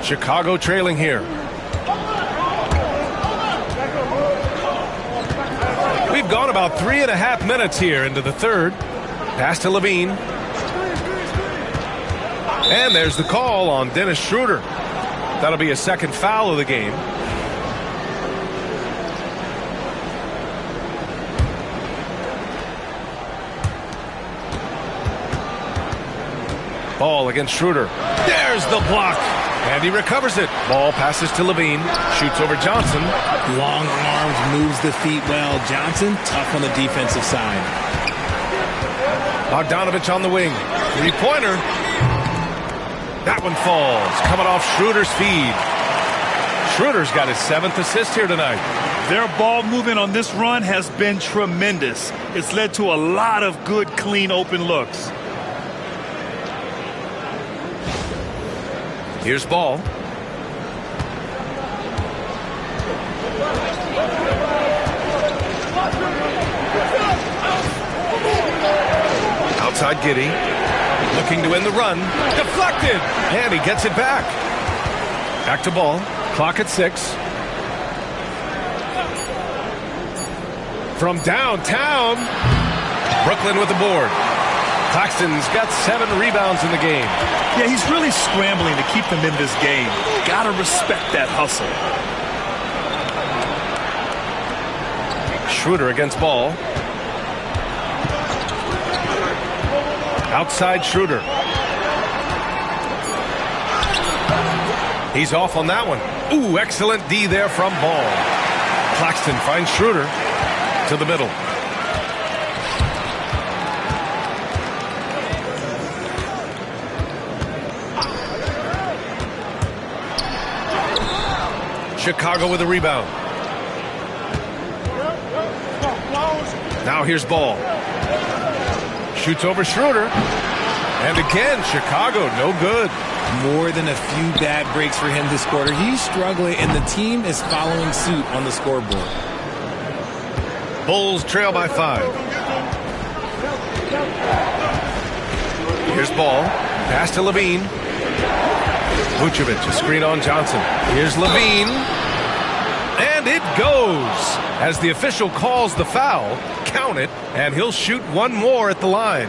Chicago trailing here. We've gone about 3.5 minutes here into the third. Pass to Levine. And there's the call on Dennis Schroeder. That'll be a 2nd foul of the game. Ball against Schroeder. There's the block. And he recovers it. Ball passes to Levine. Shoots over Johnson. Long arms, moves the feet well. Johnson, tough on the defensive side. Bogdanovich on the wing. 3-pointer. That one falls. Coming off Schroeder's feed. Schroeder's got his 7th assist here tonight. Their ball movement on this run has been tremendous. It's led to a lot of good, clean, open looks. Here's Ball. Outside Giddey. Looking to win the run. Deflected. And he gets it back. Back to Ball. Clock at 6. From downtown. Brooklyn with the board. Claxton's got 7 rebounds in the game. Yeah, he's really scrambling to keep them in this game. Gotta respect that hustle. Schroeder against Ball. Outside Schroeder. He's off on that one. Ooh, excellent D there from Ball. Claxton finds Schroeder to the middle. Chicago with a rebound. Now here's Ball. Shoots over Schroeder. And again, Chicago, no good. More than a few bad breaks for him this quarter. He's struggling, and the team is following suit on the scoreboard. Bulls trail by 5. Here's Ball. Pass to Levine. Vucevic, a screen on Johnson. Here's Levine. And it goes. As the official calls the foul, count it, and he'll shoot one more at the line.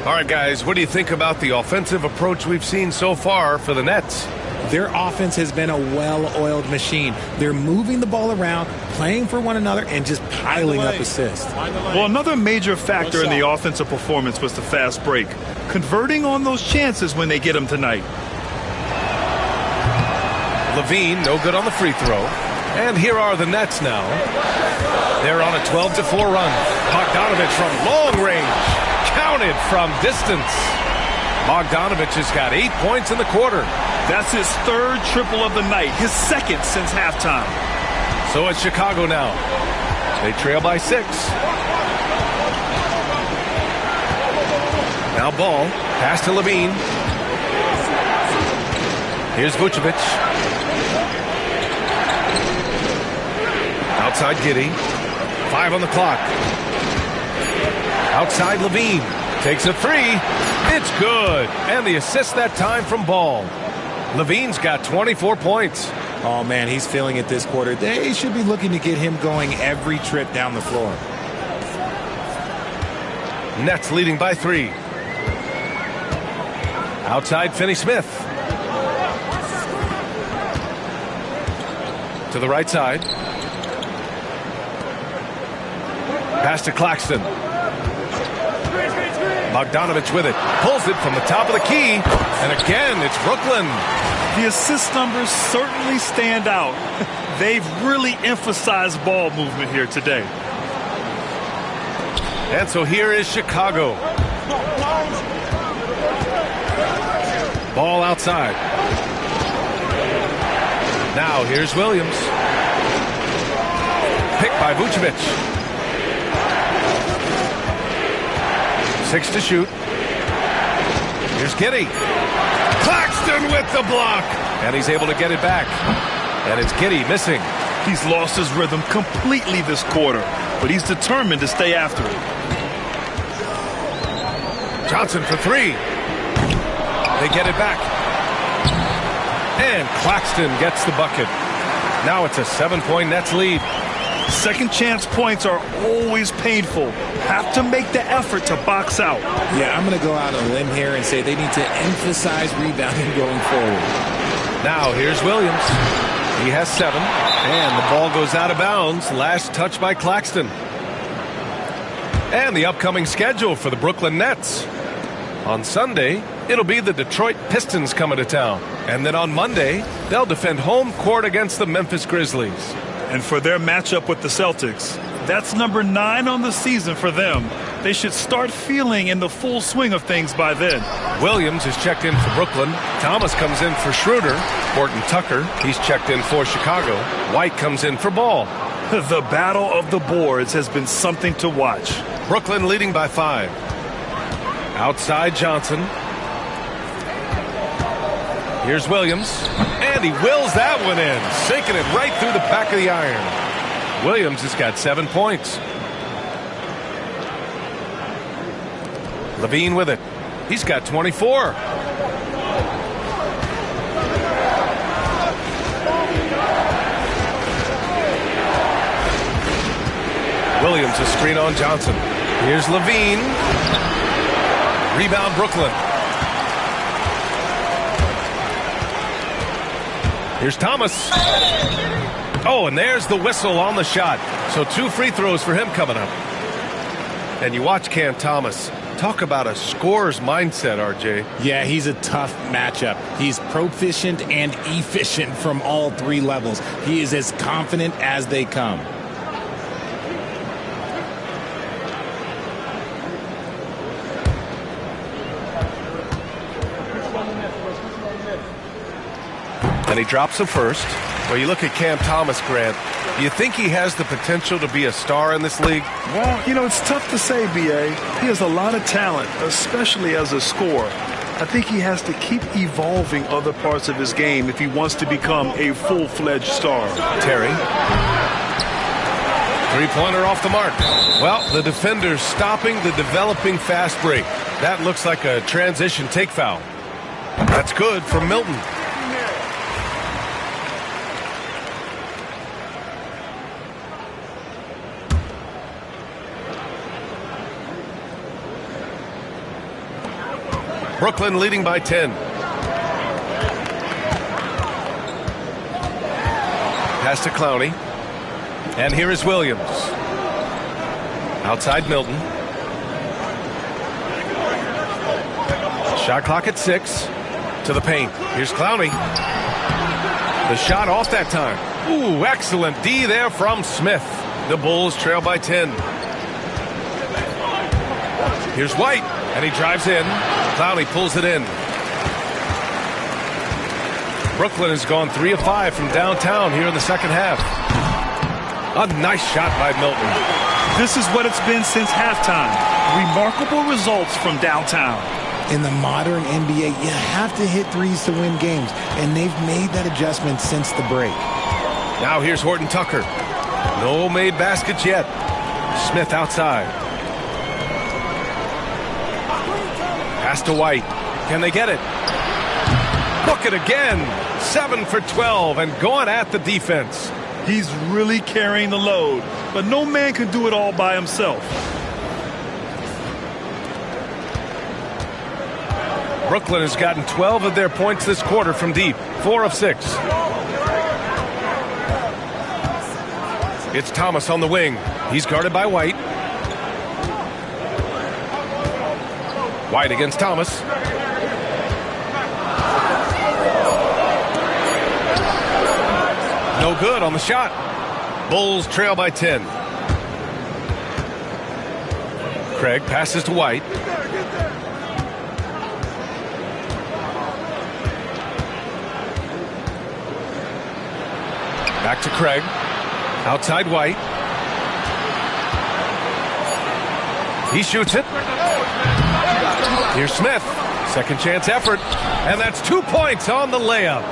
All right, guys, what do you think about the offensive approach we've seen so far for the Nets? Their offense has been a well-oiled machine. They're moving the ball around, playing for one another, and just piling up assists. Well, another major factor in the offensive performance was the fast break. Converting on those chances when they get them tonight. Levine, no good on the free throw. And here are the Nets now. They're on a 12-4 run. Bogdanovich from long range. Counted from distance. Bogdanovich has got 8 points in the quarter. That's his third triple of the night, his second since halftime. So it's Chicago now. They trail by 6. Now Ball, pass to Levine. Here's Vucevic. Outside Giddey. 5 on the clock. Outside Levine. Takes a 3. It's good. And the assist that time from Ball. Levine's got 24 points. Oh, man, he's feeling it this quarter. They should be looking to get him going every trip down the floor. Nets leading by 3. Outside Finney-Smith. To the right side. Pass to Claxton. Bogdanovich with it. Pulls it from the top of the key. And again, it's Brooklyn. The assist numbers certainly stand out. They've really emphasized ball movement here today. And so here is Chicago. Ball outside. Now here's Williams. Picked by Vucevic. 6 to shoot. Here's Giddey. Claxton with the block. And he's able to get it back. And it's Giddey missing. He's lost his rhythm completely this quarter, but he's determined to stay after it. Johnson for 3. They get it back. And Claxton gets the bucket. Now it's a 7-point Nets lead. Second chance points are always painful. Have to make the effort to box out. Yeah, I'm going to go out on a limb here and say they need to emphasize rebounding going forward. Now here's Williams. He has 7. And the ball goes out of bounds. Last touch by Claxton. And the upcoming schedule for the Brooklyn Nets. On Sunday, it'll be the Detroit Pistons coming to town. And then on Monday, they'll defend home court against the Memphis Grizzlies. And for their matchup with the Celtics, that's number 9 on the season for them. They should start feeling in the full swing of things by then. Williams is checked in for Brooklyn. Thomas comes in for Schroeder. Horton Tucker, he's checked in for Chicago. White comes in for Ball. The battle of the boards has been something to watch. Brooklyn leading by 5. Outside Johnson. Here's Williams. And he wills that one in. Sinking it right through the back of the iron. Williams has got 7 points. Levine with it. He's got 24. Williams a screen on Johnson. Here's Levine. Rebound Brooklyn. Here's Thomas. Oh, and there's the whistle on the shot. So 2 free throws for him coming up. And you watch Cam Thomas. Talk about a scorer's mindset, RJ. Yeah, he's a tough matchup. He's proficient and efficient from all 3 levels. He is as confident as they come. And he drops the first. Well, you look at Cam Thomas, Grant. Do you think he has the potential to be a star in this league? Well, you know, it's tough to say, B.A. He has a lot of talent, especially as a scorer. I think he has to keep evolving other parts of his game if he wants to become a full-fledged star. Terry. Three-pointer off the mark. Well, the defender's stopping the developing fast break. That looks like a transition take foul. That's good for Milton. Brooklyn leading by 10. Pass to Clowney. And here is Williams. Outside Milton. Shot clock at 6. To the paint. Here's Clowney. The shot off that time. Ooh, excellent D there from Smith. The Bulls trail by 10. Here's White, and he drives in. Clowney pulls it in. Brooklyn has gone 3 of 5 from downtown here in the second half. A nice shot by Milton. This is what it's been since halftime. Remarkable results from downtown. In the modern NBA, you have to hit threes to win games, and they've made that adjustment since the break. Now here's Horton Tucker. No made baskets yet. Smith outside. Pass to White. Can they get it? Book it again. 7 for 12 and going at the defense. He's really carrying the load, but no man can do it all by himself. Brooklyn has gotten 12 of their points this quarter from deep. 4 of 6. It's Thomas on the wing. He's guarded by White. White against Thomas. No good on the shot. Bulls trail by 10. Craig passes to White. Back to Craig. Outside White. He shoots it. Here's Smith. Second chance effort. And that's 2 points on the layup.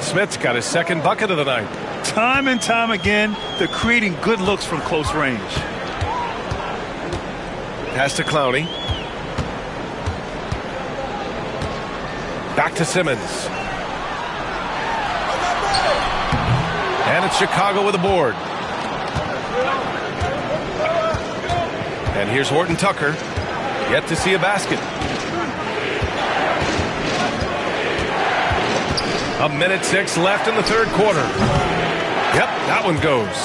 Smith's got his second bucket of the night. Time and time again, they're creating good looks from close range. Pass to Clowney. Back to Simmons. And it's Chicago with a board. And here's Horton Tucker. Yet to see a basket. A minute 6 left in the third quarter. Yep, that one goes.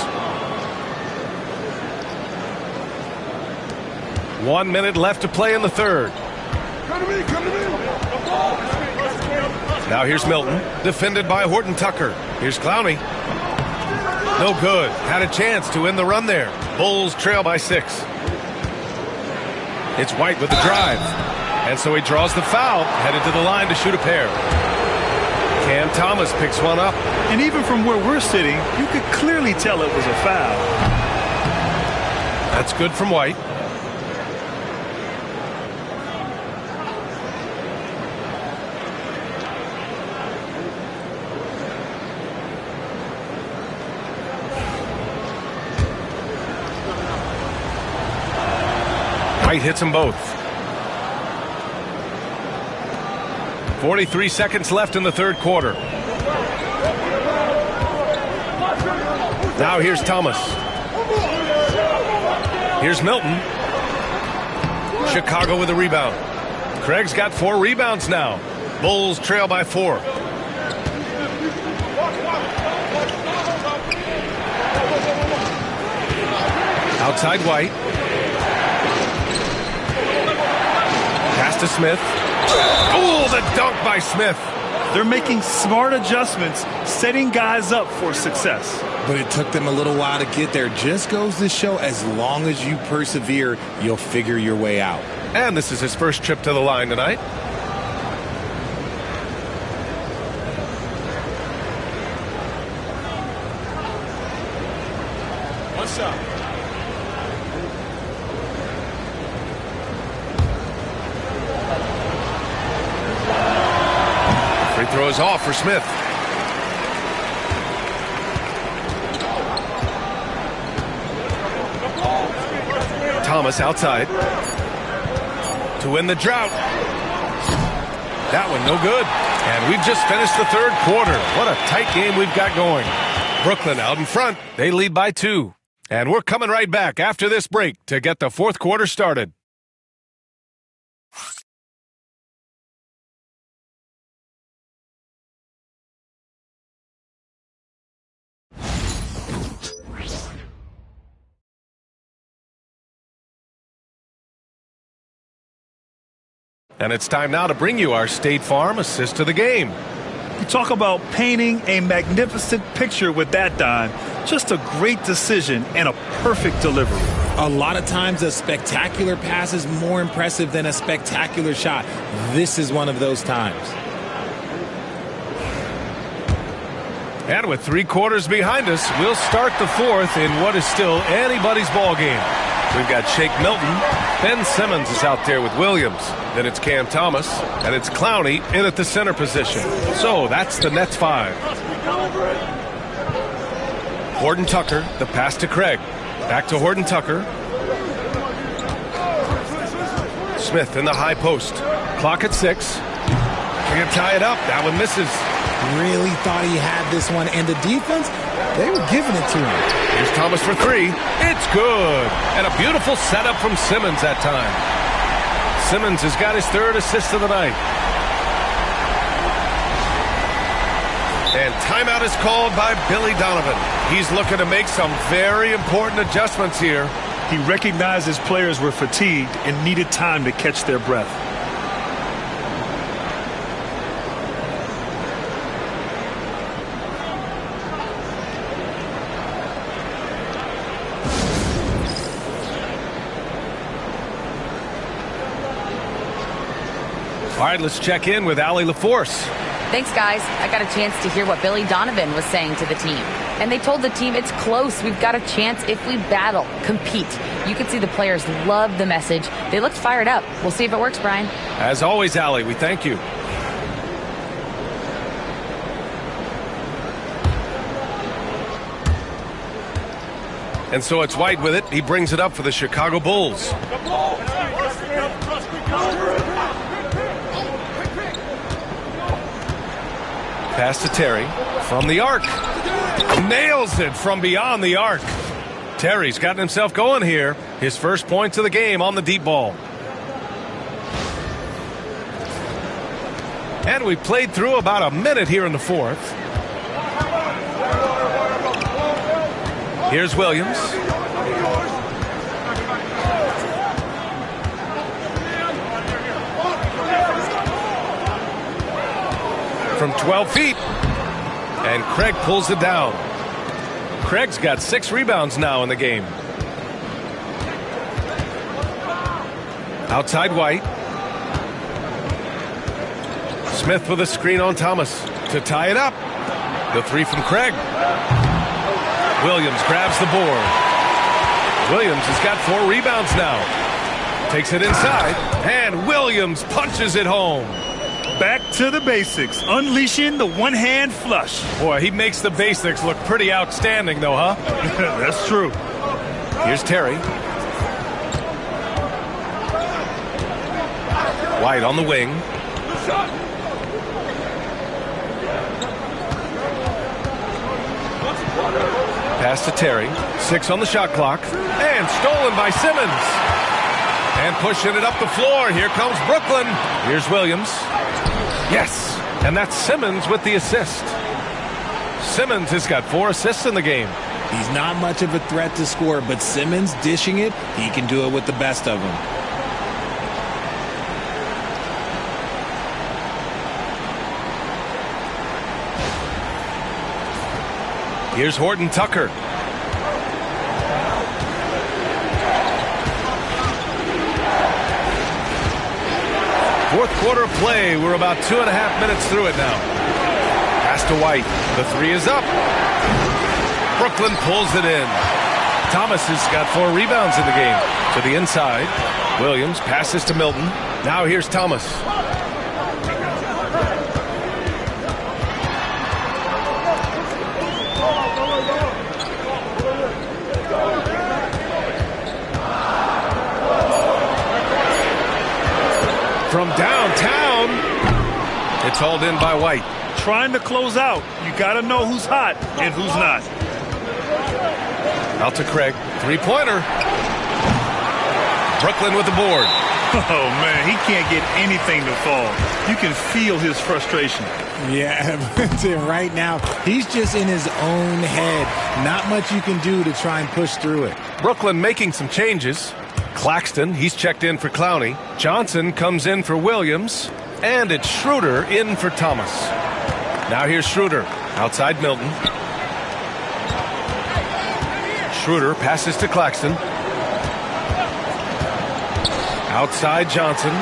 1 minute left to play in the third. Now here's Milton, defended by Horton Tucker. Here's Clowney. No good. Had a chance to end the run there. Bulls trail by 6. It's White with the drive. And so he draws the foul, headed to the line to shoot a pair. Cam Thomas picks one up. And even from where we're sitting, you could clearly tell it was a foul. That's good from White. White hits them both. 43 seconds left in the third quarter. Now here's Thomas. Here's Milton. Chicago with a rebound. Craig's got 4 rebounds now. Bulls trail by 4. Outside White. Pass to Smith. Oh, the dunk by Smith. They're making smart adjustments, setting guys up for success. But it took them a little while to get there. Just goes to show, as long as you persevere, you'll figure your way out. And this is his first trip to the line tonight. What's up? Free throw is off for Smith. Thomas outside to win the drought. That one no good. And we've just finished the third quarter. What a tight game we've got going. Brooklyn out in front. They lead by 2. And we're coming right back after this break to get the fourth quarter started. And it's time now to bring you our State Farm assist to the game. You talk about painting a magnificent picture with that, Don. Just a great decision and a perfect delivery. A lot of times a spectacular pass is more impressive than a spectacular shot. This is one of those times. And with 3 quarters behind us, we'll start the 4th in what is still anybody's ball game. We've got Shake Milton. Ben Simmons is out there with Williams. Then it's Cam Thomas. And it's Clowney in at the center position. So that's the Nets 5. Horton Tucker, the pass to Craig. Back to Horton Tucker. Smith in the high post. Clock at 6. Can tie it up. That one misses. Really thought he had this one, and the defense, they were giving it to him. Here's Thomas for 3. It's good. And a beautiful setup from Simmons that time. Simmons has got his 3rd assist of the night. And timeout is called by Billy Donovan. He's looking to make some very important adjustments here. He recognized his players were fatigued and needed time to catch their breath. All right, let's check in with Allie LaForce. Thanks, guys. I got a chance to hear what Billy Donovan was saying to the team. And they told the team it's close. We've got a chance if we battle, compete. You could see the players love the message. They looked fired up. We'll see if it works, Brian. As always, Allie, we thank you. And so it's White with it. He brings it up for the Chicago Bulls. Pass to Terry from the arc. Nails it from beyond the arc. Terry's gotten himself going here. His first points of the game on the deep ball. And we played through about a minute here in the 4th. Here's Williams. From 12 feet. And Craig pulls it down. Craig's got 6 rebounds now in the game. Outside White. Smith with a screen on Thomas to tie it up. The 3 from Craig. Williams grabs the board. Williams has got 4 rebounds now. Takes it inside. And Williams punches it home. Back to the basics, unleashing the one-hand flush. Boy, he makes the basics look pretty outstanding, though, huh? That's true. Here's Terry. White on the wing. Pass to Terry. 6 on the shot clock. And stolen by Simmons. And pushing it up the floor. Here comes Brooklyn. Here's Williams. Yes, and that's Simmons with the assist. Simmons has got 4 assists in the game. He's not much of a threat to score, but Simmons dishing it, he can do it with the best of them. Here's Horton Tucker. Fourth quarter of play. We're about 2.5 minutes through it now. Pass to White. The 3 is up. Brooklyn pulls it in. Thomas has got 4 rebounds in the game. To the inside. Williams passes to Milton. Now here's Thomas. From downtown, it's hauled in by White. Trying to close out. You got to know who's hot and who's not. Out to Craig. 3-pointer. Brooklyn with the board. Oh, man, he can't get anything to fall. You can feel his frustration. Yeah, right now, he's just in his own head. Not much you can do to try and push through it. Brooklyn making some changes. Claxton, he's checked in for Clowney. Johnson comes in for Williams. And it's Schroeder in for Thomas. Now here's Schroeder. Outside Milton. Schroeder passes to Claxton. Outside Johnson.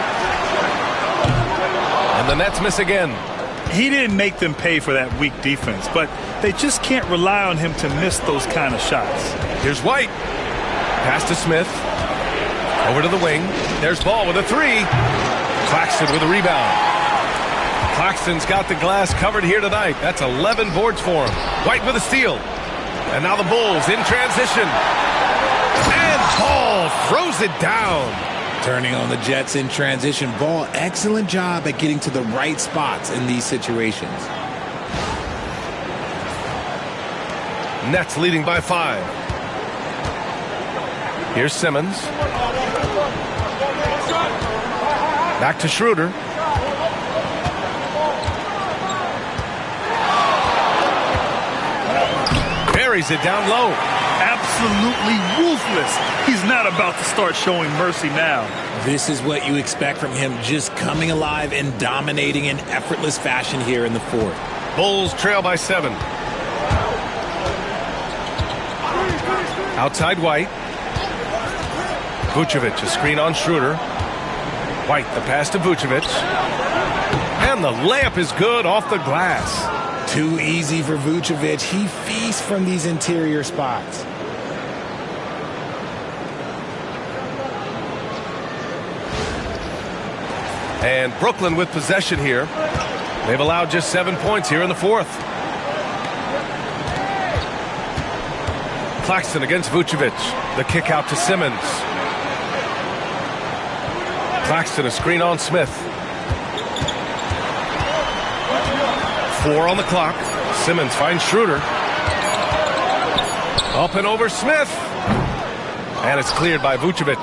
And the Nets miss again. He didn't make them pay for that weak defense, but they just can't rely on him to miss those kind of shots. Here's White. Pass to Smith. Over to the wing. There's Ball with a three. Claxton with a rebound. Claxton's got the glass covered here tonight. That's 11 boards for him. White with a steal. And now the Bulls in transition. And Ball throws it down. Turning on the Jets in transition. Ball, excellent job at getting to the right spots in these situations. Nets leading by 5. Here's Simmons. Back to Schroeder. Buries it down low. Absolutely ruthless. He's not about to start showing mercy now. This is what you expect from him, just coming alive and dominating in effortless fashion here in the fourth. Bulls trail by 7. Outside White. Vucevic, a screen on Schroeder. White, the pass to Vucevic. And the layup is good off the glass. Too easy for Vucevic. He feasts from these interior spots. And Brooklyn with possession here. They've allowed just 7 points here in the fourth. Claxton against Vucevic. The kick out to Simmons. Claxton, a screen on Smith. 4 on the clock. Simmons finds Schroeder. Up and over Smith. And it's cleared by Vucevic.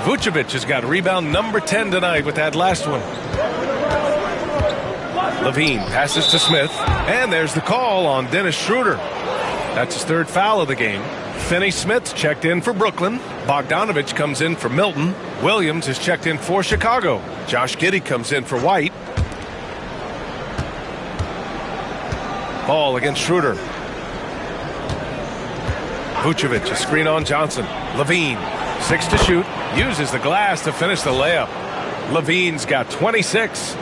Vucevic has got rebound number 10 tonight with that last one. Levine passes to Smith. And there's the call on Dennis Schroeder. That's his 3rd foul of the game. Finney-Smith's checked in for Brooklyn. Bogdanovich comes in for Milton. Williams is checked in for Chicago. Josh Giddey comes in for White. Ball against Schroeder. Vucevic, a screen on Johnson. Levine, 6 to shoot. Uses the glass to finish the layup. Levine's got 26.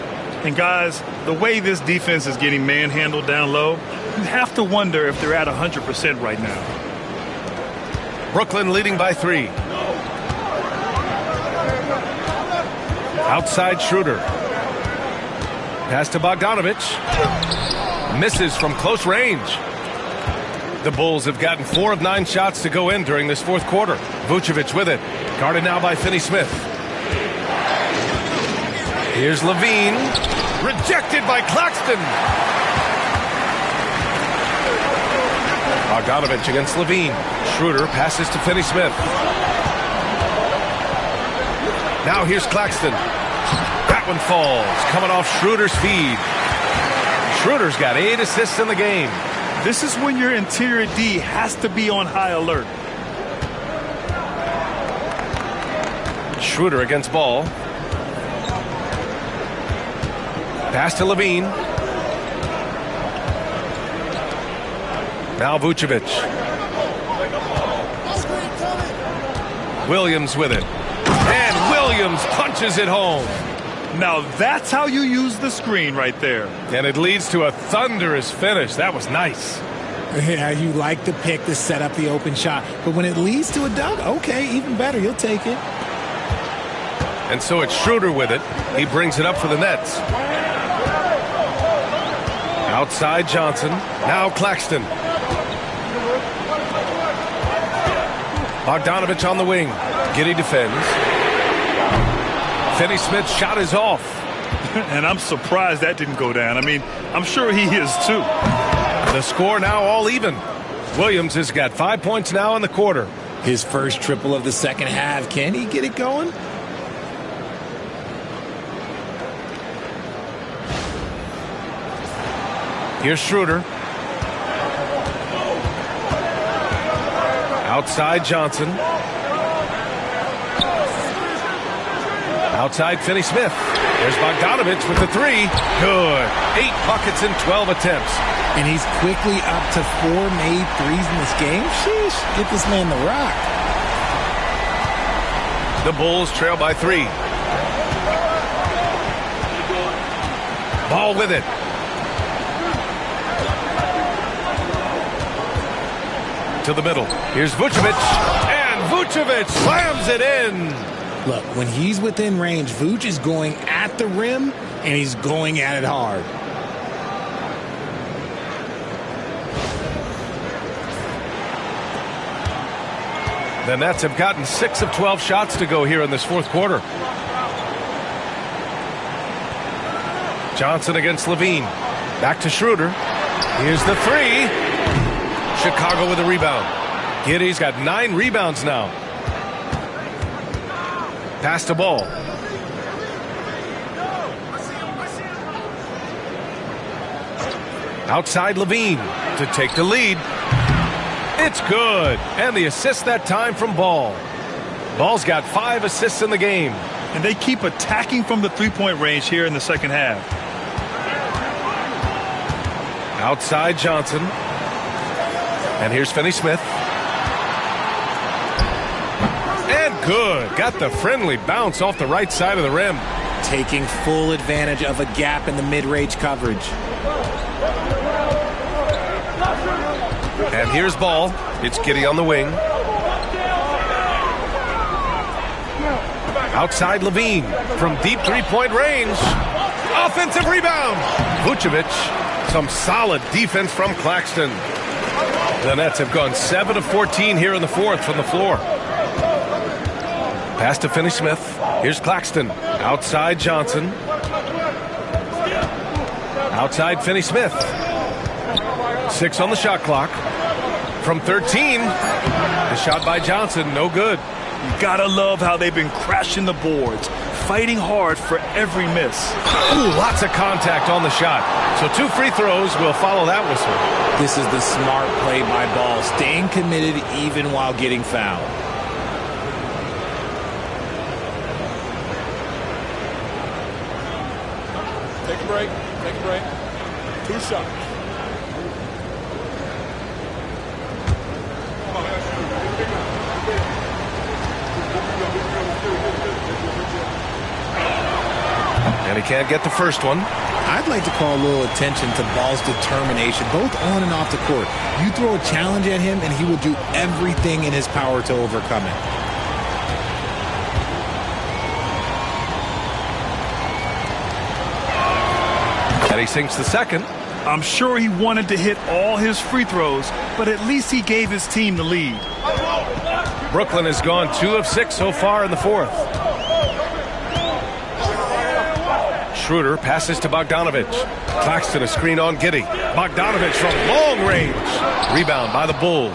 And guys, the way this defense is getting manhandled down low, you have to wonder if they're at 100% right now. Brooklyn leading by 3. Outside Schroeder. Pass to Bogdanovich. Misses from close range. The Bulls have gotten 4 of 9 shots to go in during this fourth quarter. Vucevic with it. Guarded now by Finney-Smith. Here's Levine. Rejected by Claxton. Bogdanovich against Levine. Schroeder passes to Finney-Smith. Now here's Claxton. That one falls. Coming off Schroeder's feed. Schroeder's got 8 assists in the game. This is when your interior D has to be on high alert. Schroeder against Ball. Pass to Levine. Now Vucevic. Williams with it. And Williams punches it home. Now that's how you use the screen right there. And it leads to a thunderous finish. That was nice. Yeah, you like the pick to set up the open shot. But when it leads to a dunk, okay, even better. You'll take it. And so it's Schroeder with it. He brings it up for the Nets. Outside Johnson. Now Claxton. Bogdanovich on the wing. Giddey defends. Finney-Smith's shot is off. And I'm surprised that didn't go down. I mean, I'm sure he is too. The score now all even. Williams has got 5 points now in the quarter. His first triple of the second half. Can he get it going? Here's Schroeder. Outside Johnson. Outside Finney Smith. There's Bogdanovich with the three. Good. 8 buckets in 12 attempts. And he's quickly up to 4 made threes in this game. Sheesh, get this man the rock. The Bulls trail by 3. Ball with it. To the middle. Here's Vucevic. And Vucevic slams it in. Look, when he's within range, Vooch is going at the rim, and he's going at it hard. The Nets have gotten 6 of 12 shots to go here in this fourth quarter. Johnson against Levine. Back to Schroeder. Here's the three. Chicago with a rebound. Giddey's got 9 rebounds now. Pass to Ball. Outside Levine to take the lead. It's good. And the assist that time from Ball. Ball's got 5 assists in the game. And they keep attacking from the three-point range here in the second half. Outside Johnson. And here's Finney Smith. And good. Got the friendly bounce off the right side of the rim. Taking full advantage of a gap in the mid-range coverage. And here's Ball. It's Giddey on the wing. Outside Levine from deep three-point range. Offensive rebound. Vucevic. Some solid defense from Claxton. The Nets have gone 7 of 14 here in the fourth from the floor. Pass to Finney Smith. Here's Claxton. Outside Johnson. Outside Finney Smith. 6 on the shot clock. From 13. The shot by Johnson, no good. You gotta love how they've been crashing the boards, fighting hard for every miss. Ooh, lots of contact on the shot. So 2 free throws will follow that whistle. This is the smart play by Ball, staying committed even while getting fouled. Take a break. Take a break. 2 shots. And he can't get the first one. I'd like to call a little attention to Ball's determination, both on and off the court. You throw a challenge at him, and he will do everything in his power to overcome it. And he sinks the second. I'm sure he wanted to hit all his free throws, but at least he gave his team the lead. Brooklyn has gone 2 of 6 so far in the fourth. Schroeder passes to Bogdanovich. Claxton a screen on Giddey. Bogdanovich from long range. Rebound by the Bulls.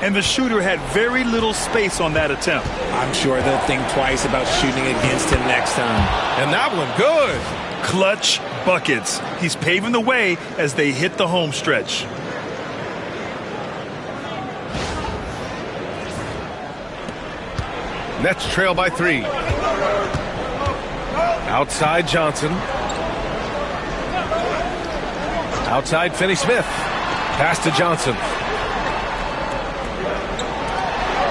And the shooter had very little space on that attempt. I'm sure they'll think twice about shooting against him next time. And that one good. Clutch buckets. He's paving the way as they hit the home stretch. Nets trail by 3. Outside Johnson. Outside Finney Smith. Pass to Johnson.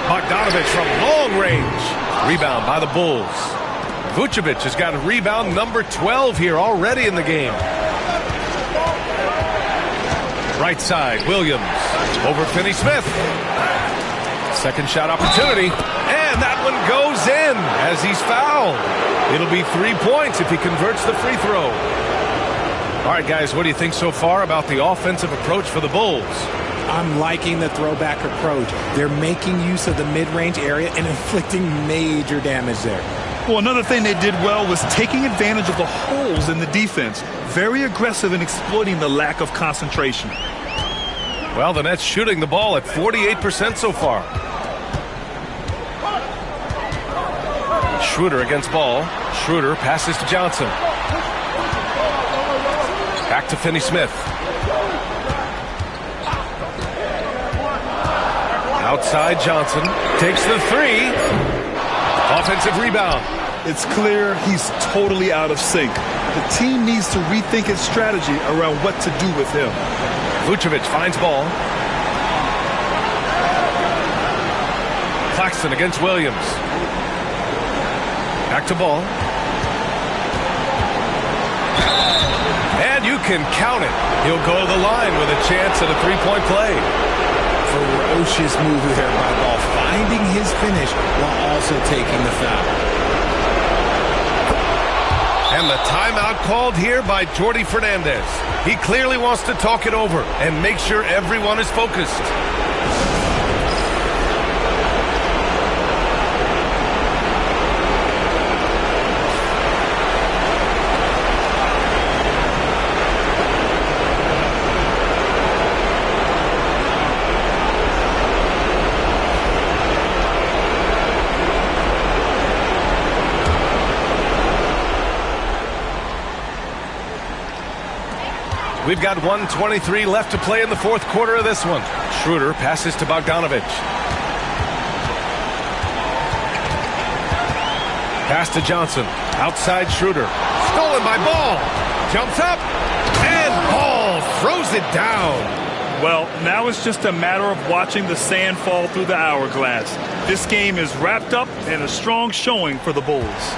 Bogdanovich from long range. Rebound by the Bulls. Vucevic has got a rebound number 12 here already in the game. Right side, Williams. Over Finney Smith. Second shot opportunity. And that one goes in as he's fouled. It'll be 3 points if he converts the free throw. All right, guys, what do you think so far about the offensive approach for the Bulls? I'm liking the throwback approach. They're making use of the mid-range area and inflicting major damage there. Well, another thing they did well was taking advantage of the holes in the defense. Very aggressive in exploiting the lack of concentration. Well, the Nets shooting the ball at 48% so far. Schroeder against Ball. Schroeder passes to Johnson. Back to Finney Smith. Outside Johnson. Takes the three. Offensive rebound. It's clear he's totally out of sync. The team needs to rethink its strategy around what to do with him. Vucevic finds ball. Claxton against Williams. Back to ball. And you can count it. He'll go to the line with a chance at a three-point play. Ferocious move there by Ball, finding his finish while also taking the foul. And the timeout called here by Jordi Fernandez. He clearly wants to talk it over and make sure everyone is focused. We've got 1:23 left to play in the fourth quarter of this one. Schroeder passes to Bogdanovic. Pass to Johnson. Outside Schroeder. Stolen by Ball. Jumps up. And Ball throws it down. Well, now it's just a matter of watching the sand fall through the hourglass. This game is wrapped up in a strong showing for the Bulls.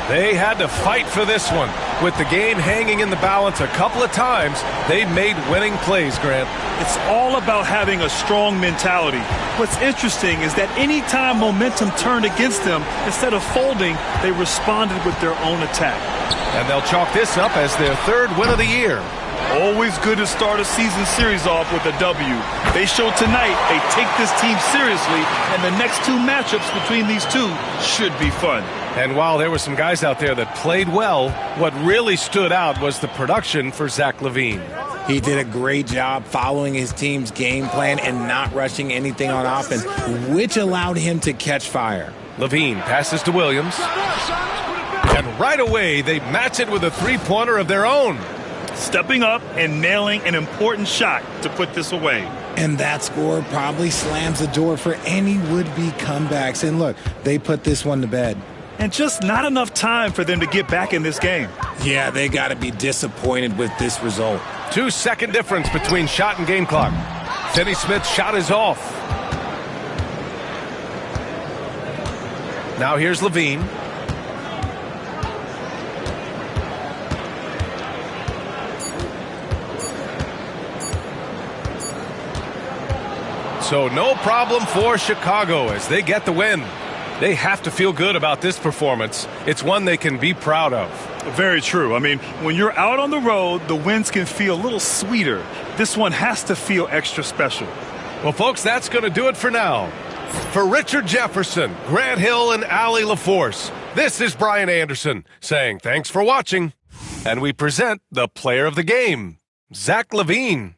They had to fight for this one. With the game hanging in the balance a couple of times, they made winning plays, Grant. It's all about having a strong mentality. What's interesting is that any time momentum turned against them, instead of folding, they responded with their own attack. And they'll chalk this up as their third win of the year. Always good to start a season series off with a W. They show tonight they take this team seriously, and the next two matchups between these two should be fun. And while there were some guys out there that played well, what really stood out was the production for Zach LaVine. He did a great job following his team's game plan and not rushing anything on offense, which allowed him to catch fire. LaVine passes to Williams. And right away, they match it with a three-pointer of their own. Stepping up and nailing an important shot to put this away. And that score probably slams the door for any would-be comebacks. And look, they put this one to bed. And just not enough time for them to get back in this game. Yeah, they got to be disappointed with this result. 2-second difference between shot and game clock. Finney Smith's shot is off. Now here's LaVine. So no problem for Chicago as they get the win. They have to feel good about this performance. It's one they can be proud of. Very true. I mean, when you're out on the road, the wins can feel a little sweeter. This one has to feel extra special. Well, folks, that's going to do it for now. For Richard Jefferson, Grant Hill, and Allie LaForce, this is Brian Anderson saying thanks for watching. And we present the player of the game, Zach LaVine.